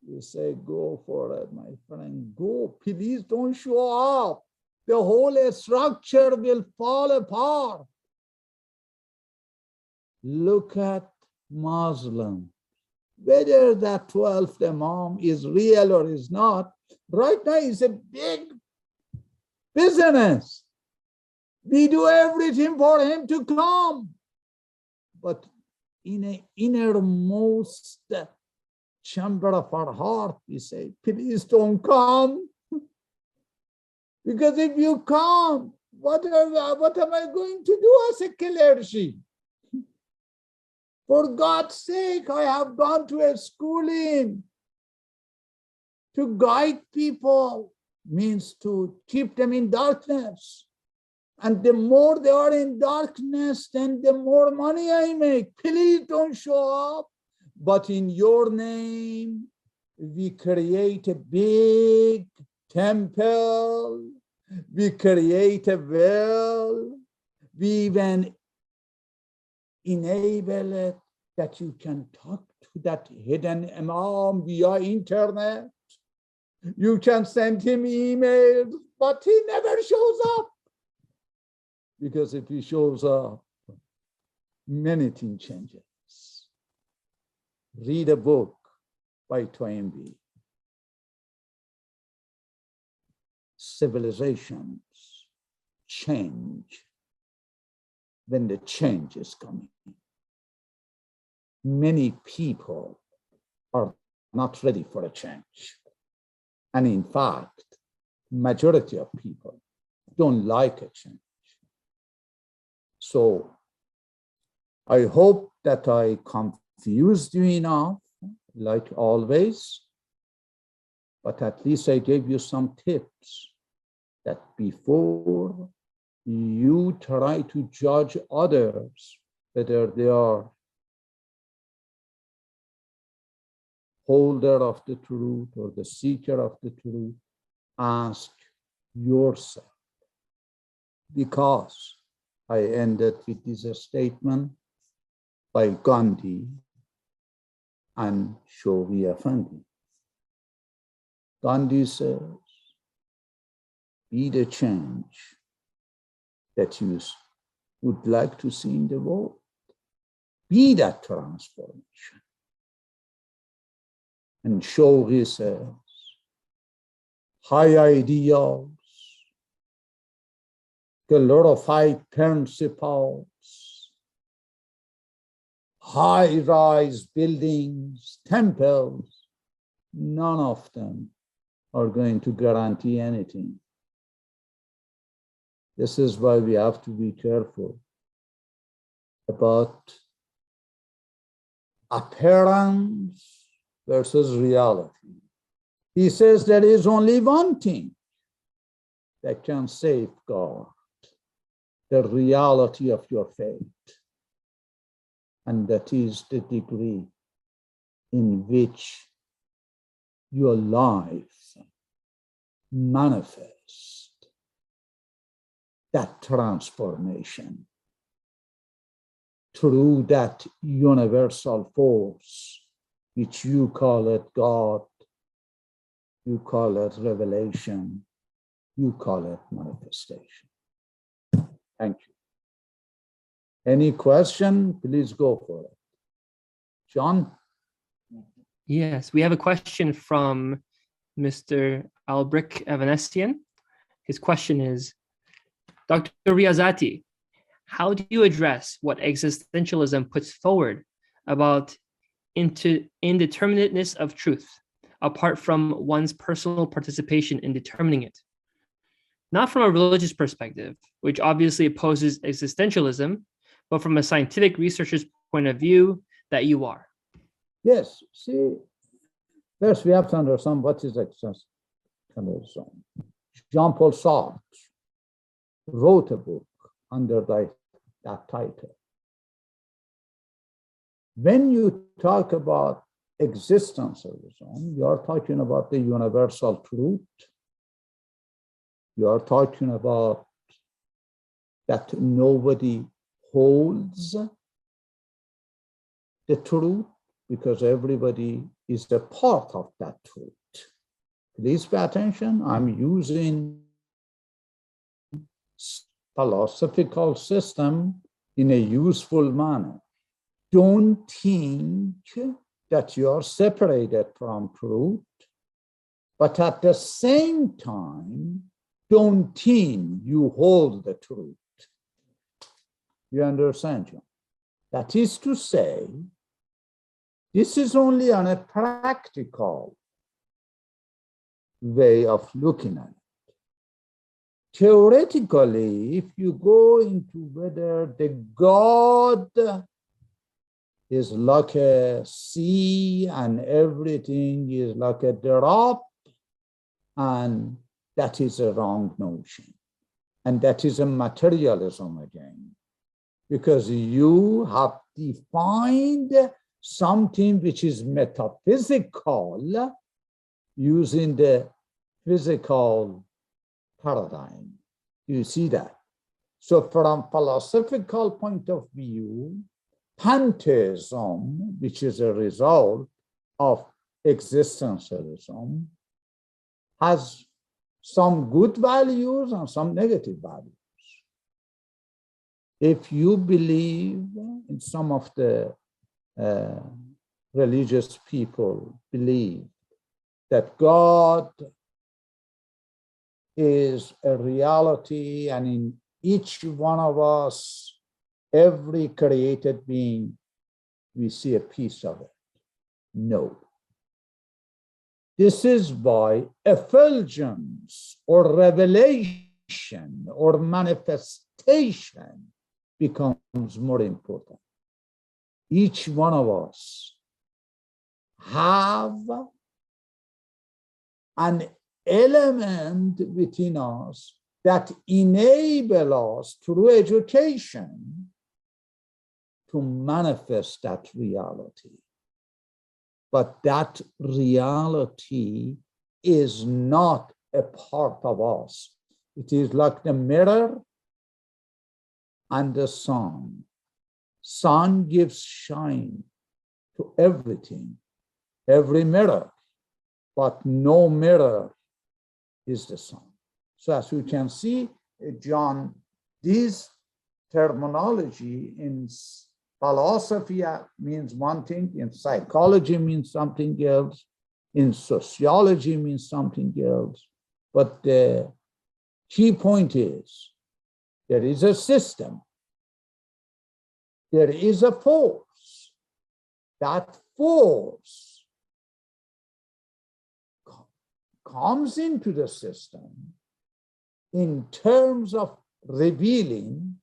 you say, go for it, my friend, go. Please don't show up. The whole structure will fall apart. Look at Muslim. Whether that 12th Imam is real or is not, right now it's a big business. We do everything for him to come. But in an innermost chamber of our heart, we say, please don't come. Because if you come, what am I going to do as a clergy? For God's sake, I have gone to a schooling to guide people, means to keep them in darkness. And the more they are in darkness, then the more money I make. Please don't show up. But in your name, we create a big temple. We create a well. We even enable it that you can talk to that hidden imam via internet. You can send him emails, but he never shows up. Because if he shows up, many things changes. Read a book by Toynbee. Civilizations change when the change is coming. Many people are not ready for a change. And in fact, majority of people don't like a change. So I hope that I confused you enough, like always, but at least I gave you some tips that before you try to judge others, whether they are holder of the truth or the seeker of the truth, ask yourself. Because I ended with this statement by Gandhi and Shogi Effendi. Gandhi says, be the change that you would like to see in the world. Be that transformation. And Shogi says, high ideals, glorified principles, high-rise buildings, temples, none of them are going to guarantee anything. This is why we have to be careful about appearance versus reality. He says there is only one thing that can safeguard the reality of your faith, and that is the degree in which your life manifests that transformation through that universal force, which you call it God, you call it revelation, you call it manifestation. Thank you. Any question? Please go for it. John? Yes, we have a question from Mr. Albrecht Evanesian. His question is, Dr. Riazati, how do you address what existentialism puts forward about indeterminateness of truth, apart from one's personal participation in determining it? Not from a religious perspective, which obviously opposes existentialism, but from a scientific researcher's point of view that you are. Yes, see, first we have to understand what is existentialism. Jean-Paul Sartre wrote a book under that title. When you talk about existentialism, you are talking about the universal truth. You are talking about that nobody holds the truth because everybody is a part of that truth. Please pay attention. I'm using philosophical system in a useful manner. Don't think that you are separated from truth, but at the same time, don't think you hold the truth. You understand, John? That is to say This is only on a practical way of looking at it. Theoretically, if you go into whether the God is like a sea and everything is like a drop, and that is a wrong notion. And that is a materialism again, because you have defined something which is metaphysical using the physical paradigm. You see that? So from philosophical point of view, pantheism, which is a result of existentialism, has some good values and some negative values. If you believe in some of the religious people believe that God is a reality, and in each one of us, every created being, we see a piece of it. No. This is why effulgence or revelation or manifestation becomes more important. Each one of us have an element within us that enable us through education to manifest that reality. But that reality is not a part of us. It is like the mirror and the sun. Sun gives shine to everything, every mirror, but no mirror is the sun. So as you can see, John, this terminology in philosophy means one thing, in psychology means something else, in sociology means something else. But the key point is, there is a system, there is a force. That force comes into the system in terms of revealing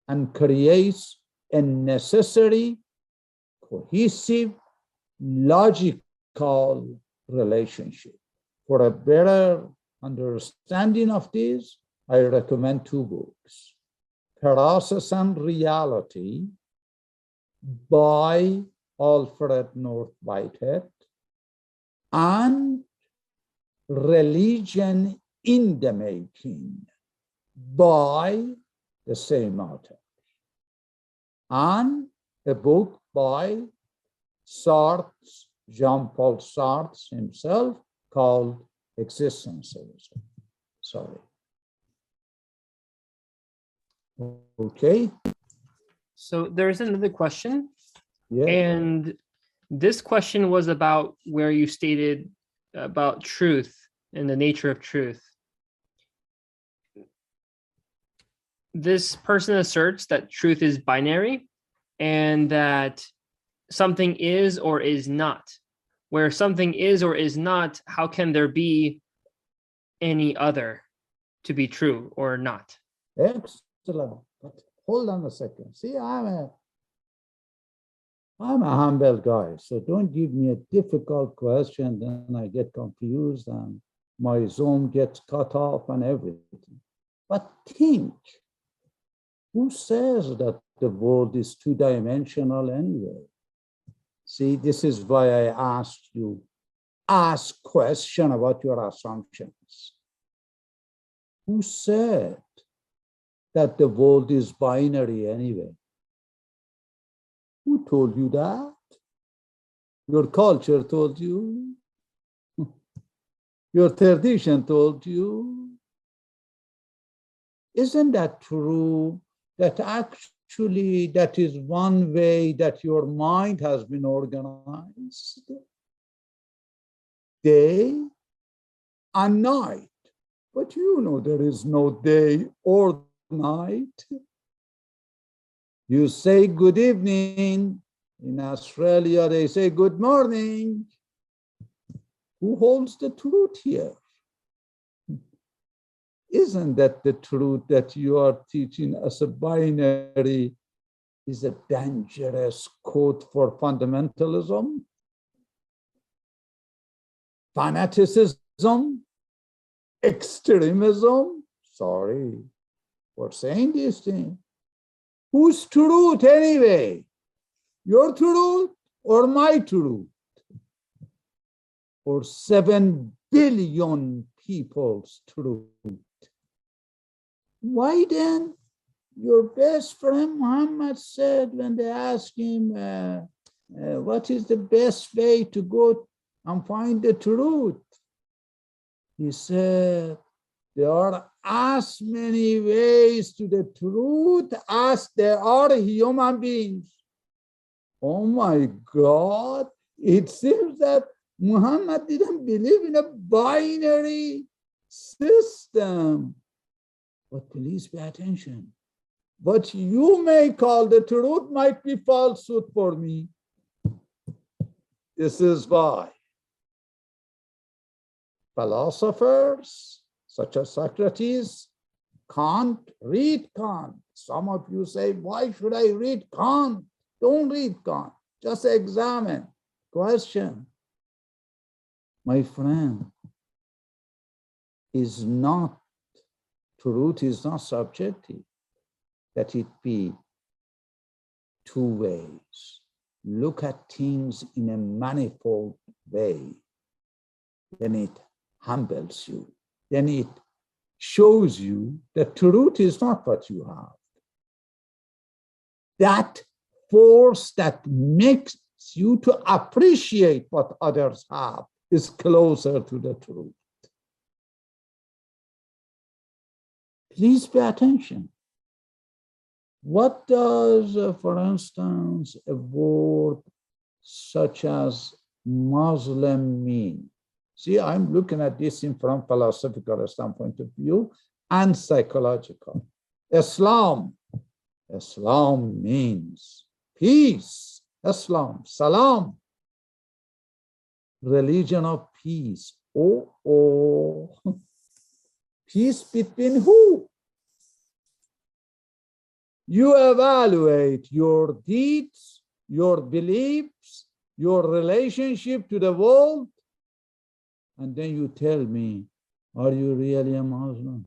and creates a necessary, cohesive, logical relationship. For a better understanding of this, I recommend two books: Process and Reality by Alfred North Whitehead and Religion in the Making by the same author, and a book by Sartre, Jean-Paul Sartre himself, called Existentialism. Sorry. Okay. So there's another question. Yeah. And this question was about where you stated about truth and the nature of truth. This person asserts that truth is binary and that something is or is not. Where something is or is not, how can there be any other to be true or not? Excellent. But hold on a second. See, I'm a humble guy, so don't give me a difficult question, then I get confused and my Zoom gets cut off and everything. But think, who says that the world is two-dimensional anyway? See, this is why I asked you, ask question about your assumptions. Who said that the world is binary anyway? Who told you that? Your culture told you? Your tradition told you? Isn't that true? That actually that is one way that your mind has been organized? Day and night. But you know there is no day or night. You say good evening, In Australia, they say, good morning. Who holds the truth here? Isn't that the truth that you are teaching as a binary is a dangerous code for fundamentalism, fanaticism, extremism? Sorry for saying these things. Whose truth anyway? Your truth or my truth? Or 7 billion people's truth? Why then? Your best friend Muhammad said when they asked him, what is the best way to go and find the truth? He said, there are as many ways to the truth as there are human beings. Oh my God, it seems that Muhammad didn't believe in a binary system. But please pay attention. What you may call the truth might be falsehood for me. This is why philosophers such as Socrates can't read Kant. Some of you say, why should I read Kant? Don't read Kant. Just examine. Question. My friend, is not, truth is not subjective. That it be two ways. Look at things in a manifold way. Then it humbles you. Then it shows you that truth is not what you have. That force that makes you to appreciate what others have is closer to the truth. Please pay attention. What does, for instance, a word such as Muslim mean? See, I'm looking at this from philosophical standpoint of view and psychological. Islam means peace. Islam, salam, religion of peace. Oh, peace between who? You evaluate your deeds, your beliefs, your relationship to the world, and then you tell me, are you really a Muslim?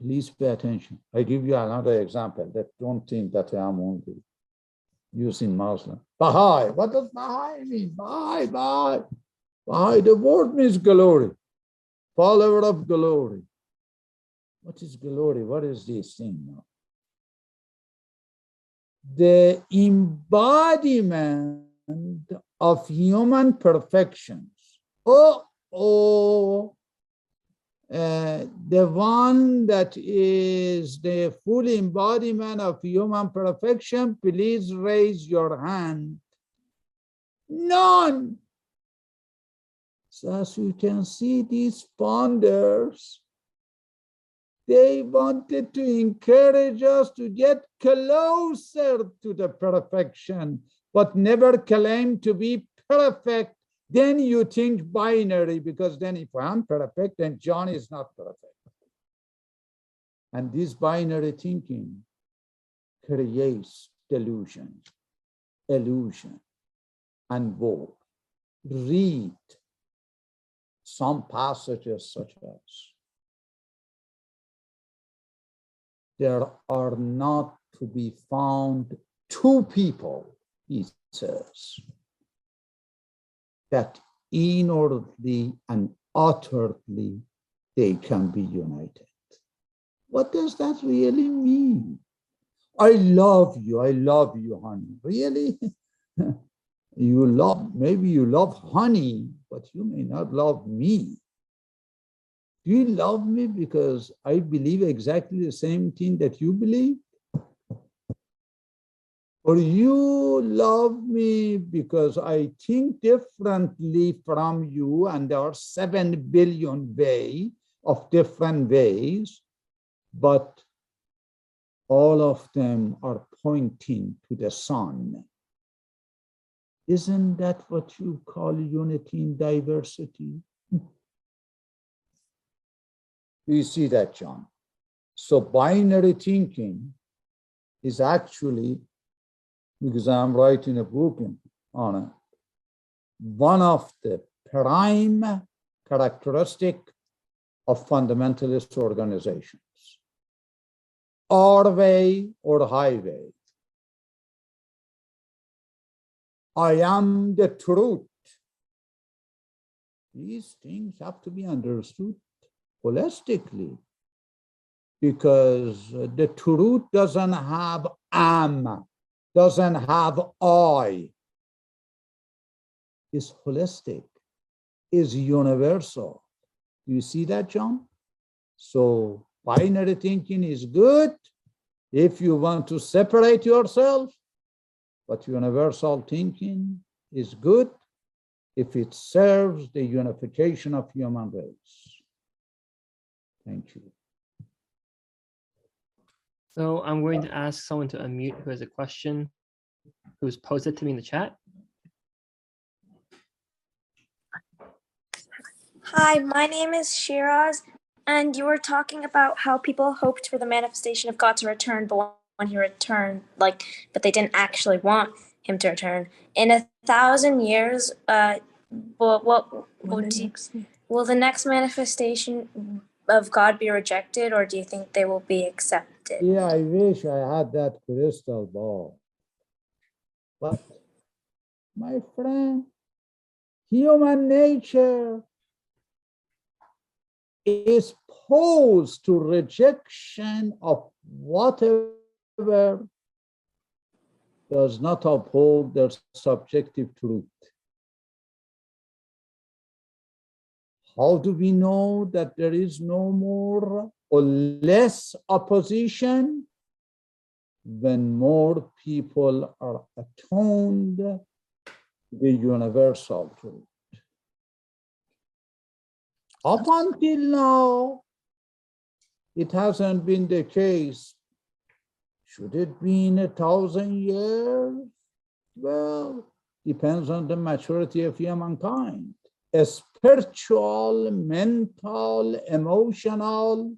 Please pay attention. I give you another example that don't think that I am only using Muslim. Baha'i. What does Baha'i mean? Baha'i. Baha'i, the word means glory. Follower of glory. What is glory? What is this thing now? The embodiment of human perfections. The one that is the full embodiment of human perfection, please raise your hand. None. So as you can see, these founders, they wanted to encourage us to get closer to the perfection, but never claim to be perfect. Then you think binary, because then if I'm perfect, then John is not perfect. And this binary thinking creates delusion, illusion, and woe. Read some passages such as, there are not to be found two people, he says, that inwardly and utterly they can be united. What does that really mean? I love you, honey. Really? Maybe you love honey, but you may not love me. Do you love me because I believe exactly the same thing that you believe? Or you love me because I think differently from you, and there are 7 billion ways of different ways, but all of them are pointing to the sun. Isn't that what you call unity in diversity? Do you see that, John? So binary thinking is actually, because I'm writing a book on it, one of the prime characteristic of fundamentalist organizations. Our way or highway. I am the truth. These things have to be understood holistically, because the truth doesn't have am, doesn't have I. It's holistic, is universal. You see that, John? So binary thinking is good if you want to separate yourself, but universal thinking is good if it serves the unification of human race. Thank you. So I'm going to ask someone to unmute who has a question, who's posted to me in the chat. Hi, my name is Shiraz, and you were talking about how people hoped for the manifestation of God to return, but when he returned, but they didn't actually want him to return. In 1,000 years, will the next manifestation of God be rejected, or do you think they will be accepted? Yeah, I wish I had that crystal ball. But my friend, human nature is opposed to rejection of whatever does not uphold their subjective truth. How do we know that there is no more or less opposition? When more people are attuned to the universal truth. Up until now, it hasn't been the case. Should it be in 1,000 years? Well, depends on the maturity of humankind. A spiritual, mental, emotional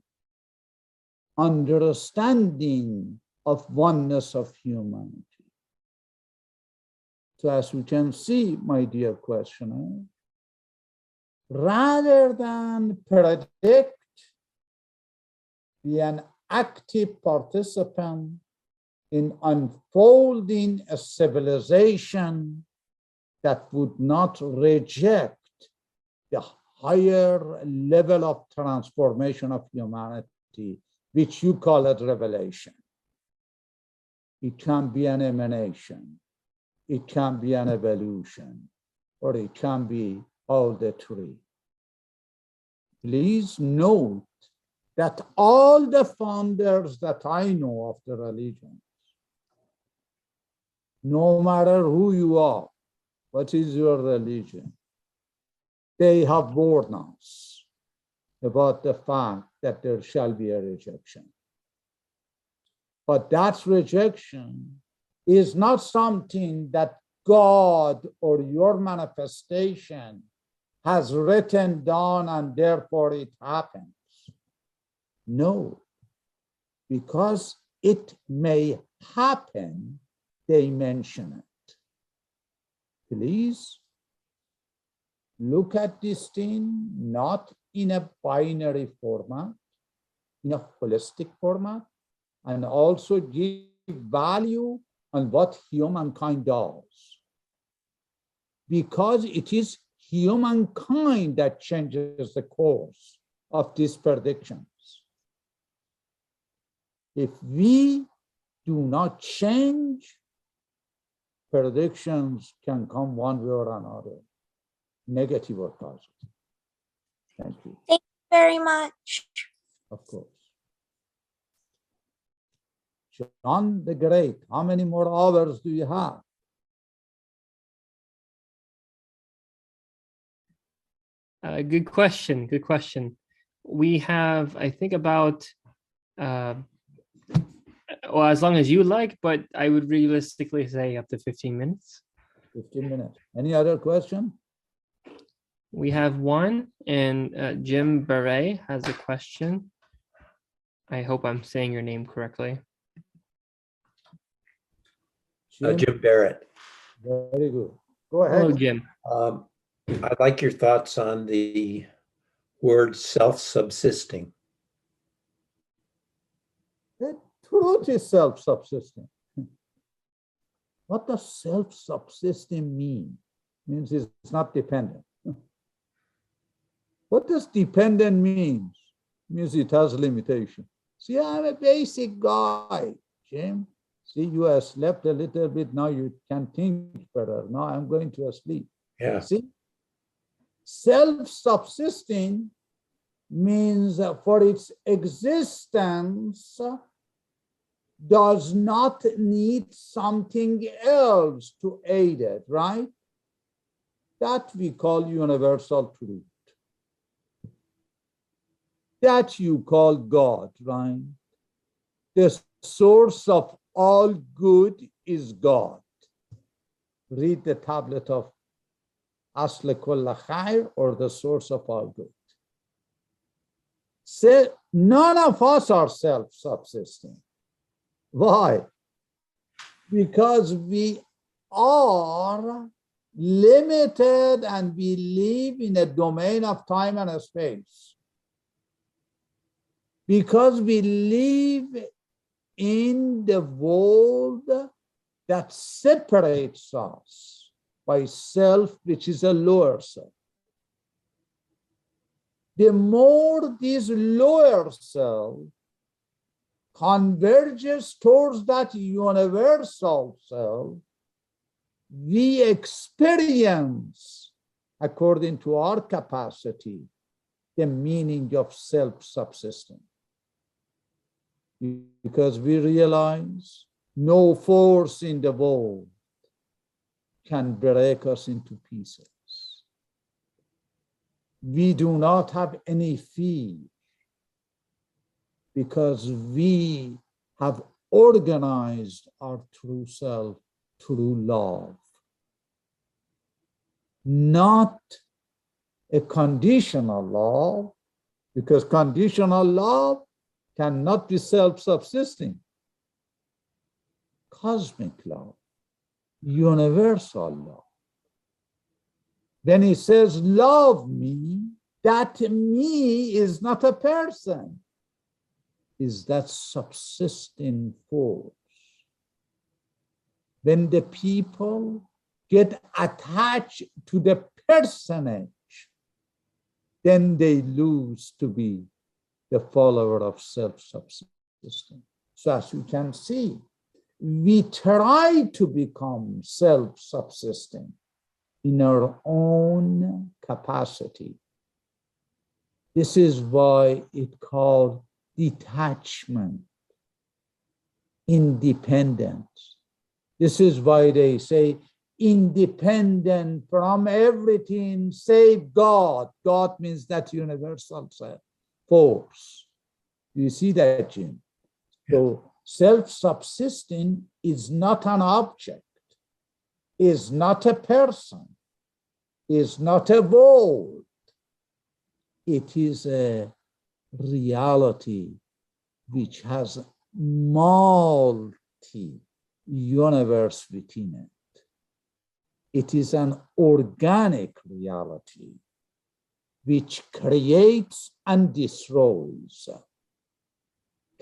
understanding of oneness of humanity. So as you can see, my dear questioner, rather than predict, be an active participant in unfolding a civilization that would not reject the higher level of transformation of humanity, which you call it revelation. It can be an emanation, it can be an evolution, or it can be all the three. Please note that all the founders that I know of the religions, no matter who you are, what is your religion, they have warned us about the fact that there shall be a rejection. But that rejection is not something that God or your manifestation has written down and therefore it happens. No, because it may happen, they mention it. Please look at this thing not in a binary format, in a holistic format, and also give value on what humankind does. Because it is humankind that changes the course of these predictions. If we do not change, predictions can come one way or another, negative or positive. Thank you. Thank you very much. Of course. John the Great, how many more hours do you have? Good question. Good question. We have, I think, about Well, as long as you like, but I would realistically say up to 15 minutes. 15 minutes. Any other question? We have one, and Jim Barre has a question. I hope I'm saying your name correctly. Jim Barrett. Very good. Go ahead. Hello, Jim. I'd like your thoughts on the word self-subsisting. The truth is self-subsisting. What does self-subsisting mean? It means it's not dependent. What does dependent mean? It means it has limitation. See, I'm a basic guy, Jim. See, you have slept a little bit, now you can think better. Now I'm going to sleep. Yeah. See, self-subsisting means for its existence does not need something else to aid it, right? That we call universal truth. That you call God, right? The source of all good is God. Read the tablet of Asl Kulla Khair, or the source of all good. Say, none of us are self-subsisting. Why? Because we are limited and we live in a domain of time and space. Because we live in the world that separates us by self, which is a lower self. The more this lower self converges towards that universal self, we experience, according to our capacity, the meaning of self-subsistence. Because we realize no force in the world can break us into pieces. We do not have any fear because we have organized our true self through love. Not a conditional love, because conditional love cannot be self-subsisting. Cosmic love, universal love. When he says, love me, that me is not a person, is that subsisting force. When the people get attached to the personage, then they lose to be the follower of self-subsisting. So as you can see, we try to become self-subsisting in our own capacity. This is why it's called detachment, independence. This is why they say independent from everything save God. God means that universal force. You see that, Jim? So self-subsisting is not an object, is not a person, is not a world. It is a reality which has multi-universe within it. It is an organic reality which creates and destroys,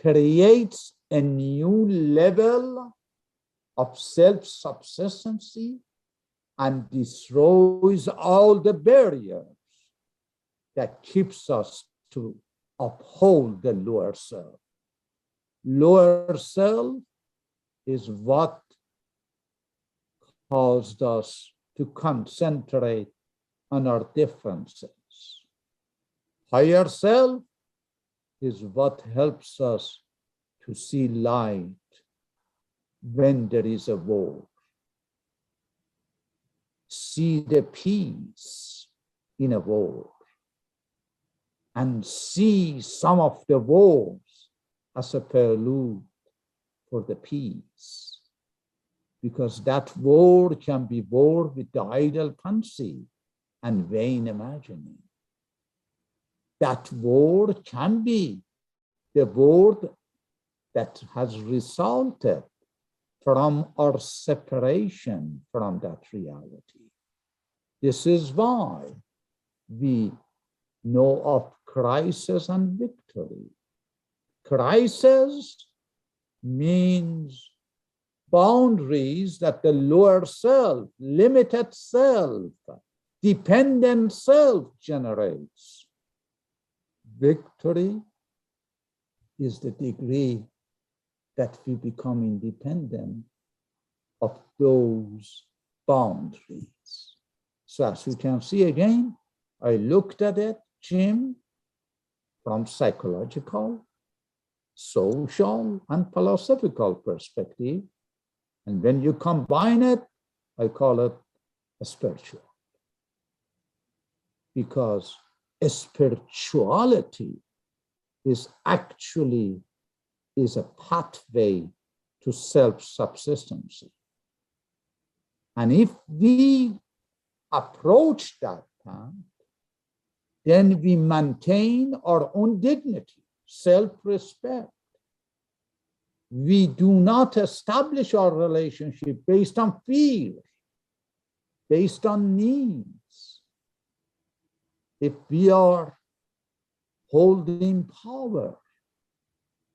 creates a new level of self-subsistency and destroys all the barriers that keeps us to uphold the lower self. Lower self is what caused us to concentrate on our differences. Higher self is what helps us to see light when there is a war. See the peace in a war, and see some of the wars as a prelude for the peace, because that war can be war with the idle fancy and vain imagining. That war can be the war that has resulted from our separation from that reality. This is why we know of crisis and victory. Crisis means boundaries that the lower self, limited self, dependent self generates. Victory is the degree that we become independent of those boundaries. So as you can see again, I looked at it, Jim, from psychological, social, and philosophical perspective. And when you combine it, I call it a spiritual. Because a spirituality is actually a pathway to self-subsistency. And if we approach that path, then we maintain our own dignity, self-respect. We do not establish our relationship based on fear, based on needs. If we are holding power,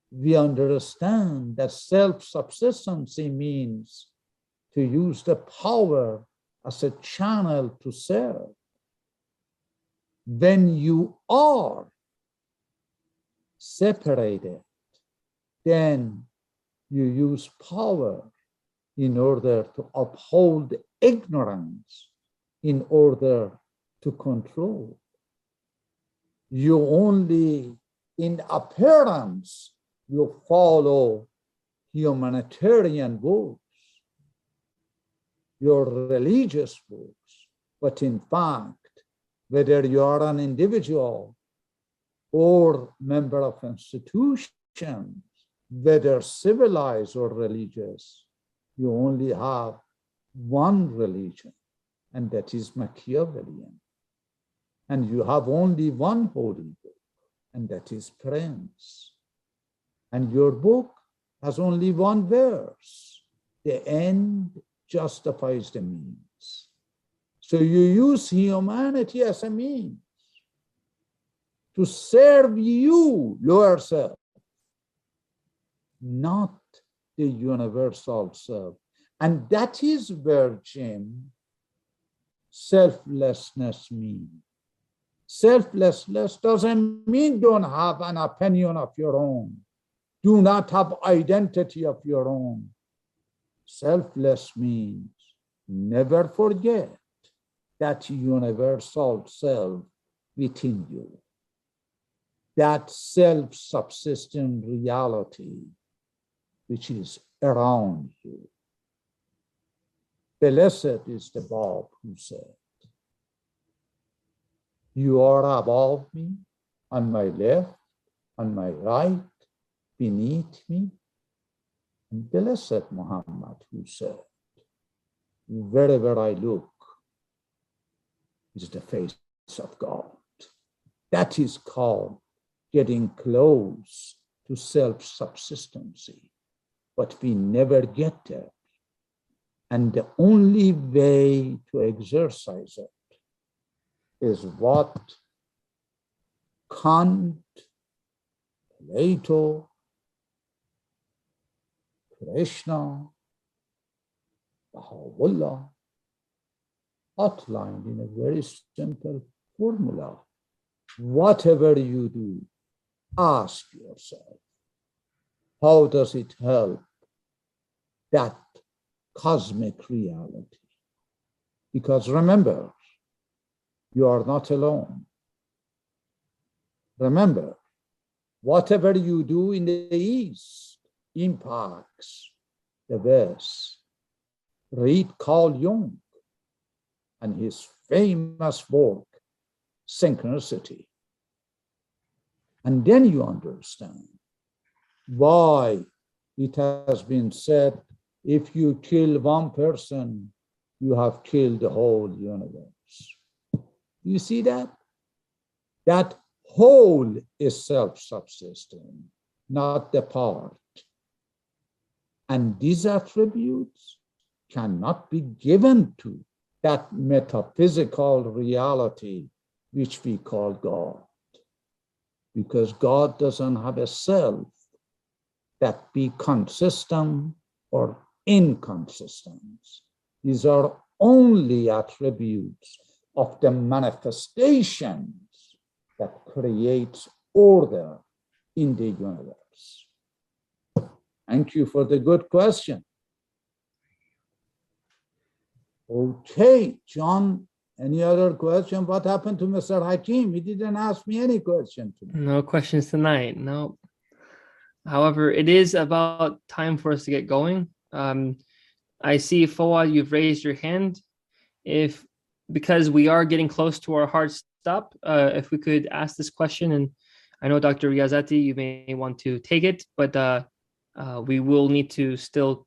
we understand that self-subsistency means to use the power as a channel to serve. When you are separated, then you use power in order to uphold ignorance, in order to control. You only, in appearance, you follow humanitarian books, your religious books, but in fact, whether you are an individual or member of institutions, whether civilized or religious, you only have one religion, and that is Machiavellian. And you have only one holy book, and that is Prince. And your book has only one verse: the end justifies the means. So you use humanity as a means to serve you, lower self, not the universal self. And that is where, Jim, selflessness means. Selflessness doesn't mean don't have an opinion of your own. Do not have identity of your own. Selfless means never forget that universal self within you, that self-subsistent reality which is around you. Blessed is the Bob who said, "You are above me, on my left, on my right, beneath me." And blessed Muhammad who said, "Wherever I look is the face of God." That is called getting close to self-subsistency, but we never get there. And the only way to exercise it is what Kant, Plato, Krishna, Baha'u'llah outlined in a very simple formula. Whatever you do, ask yourself, how does it help that cosmic reality? Because remember, you are not alone. Remember, whatever you do in the East impacts the West. Read Carl Jung and his famous work, Synchronicity. And then you understand why it has been said, if you kill one person, you have killed the whole universe. You see that? That whole is self-subsisting, not the part. And these attributes cannot be given to that metaphysical reality which we call God, because God doesn't have a self that be consistent or inconsistent. These are only attributes of the manifestations that creates order in the universe. Thank you for the good question. Okay, John, any other question? What happened to Mr. Hakim? He didn't ask me any question today. No questions tonight. No. However, it is about time for us to get going. I see, Fawad, you've raised your hand. Because we are getting close to our hard stop, if we could ask this question, and I know Dr. Riyazati, you may want to take it, but we will need to still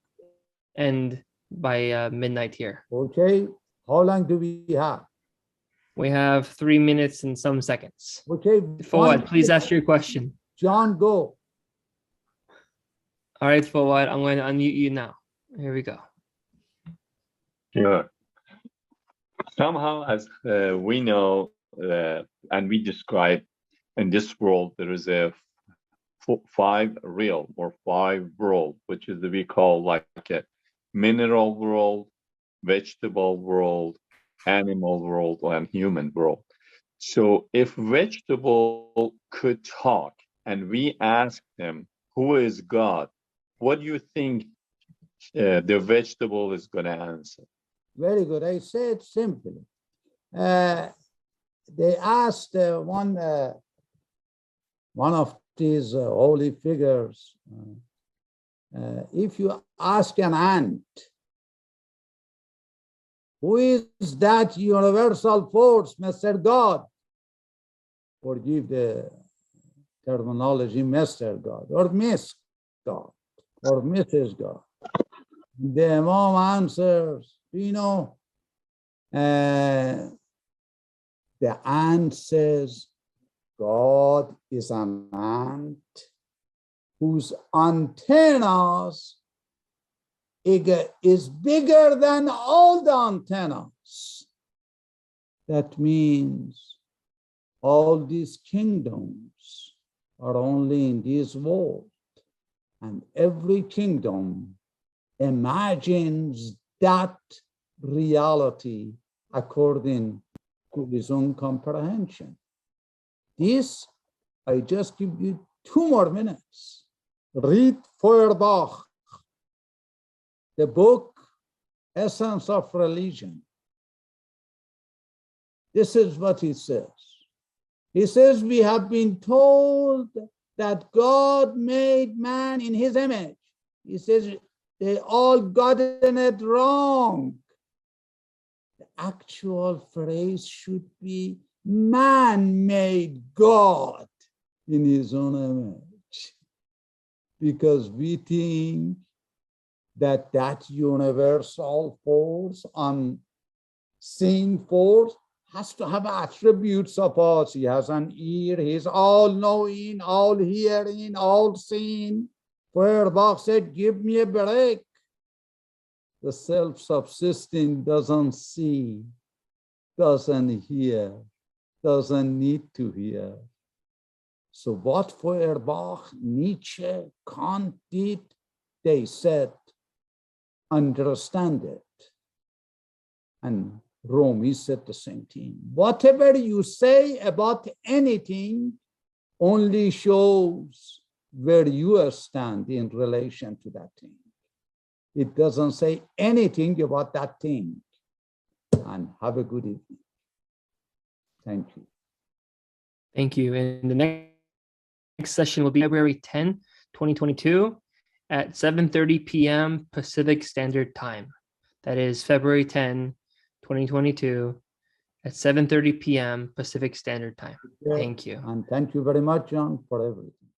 end by midnight here. Okay, how long do we have? We have 3 minutes and some seconds. Okay, Fawad, please ask your question. John, go. All right, Fawad, I'm going to unmute you now. Here we go. Sure. Somehow, as we know and we describe in this world, there is a five real or five world, which is we call like a mineral world, vegetable world, animal world, and human world. So if vegetable could talk and we ask them, who is God? What do you think the vegetable is going to answer? Very good. I say it simply. They asked one of these holy figures, if you ask an ant, who is that universal force, Mr. God? Forgive the terminology, Mr. God, or Miss God, or Mrs. God. The Imam answers, you know, the ant says, God is an ant whose antennas is bigger than all the antennas. That means all these kingdoms are only in this world, and every kingdom imagines that reality according to his own comprehension. This, I just give you 2 more minutes. Read Feuerbach, the book Essence of Religion. This is what he says. He says, we have been told that God made man in his image. He says, they all gotten it wrong. The actual phrase should be, man made God in his own image. Because we think that that universal force, unseen force, has to have attributes of us. He has an ear, he's all knowing, all hearing, all seeing. Feuerbach said, give me a break. The self-subsisting doesn't see, doesn't hear, doesn't need to hear. So what Feuerbach, Nietzsche, Kant did, they said, understand it. And Rumi said the same thing. Whatever you say about anything only shows where you stand in relation to that thing. It doesn't say anything about that thing. And have a good evening. Thank you. Thank you. And the next session will be February 10, 2022 at 7:30 p.m. Pacific Standard Time. That is February 10, 2022 at 7:30 p.m. Pacific Standard Time. Thank you. And thank you very much, John, for everything.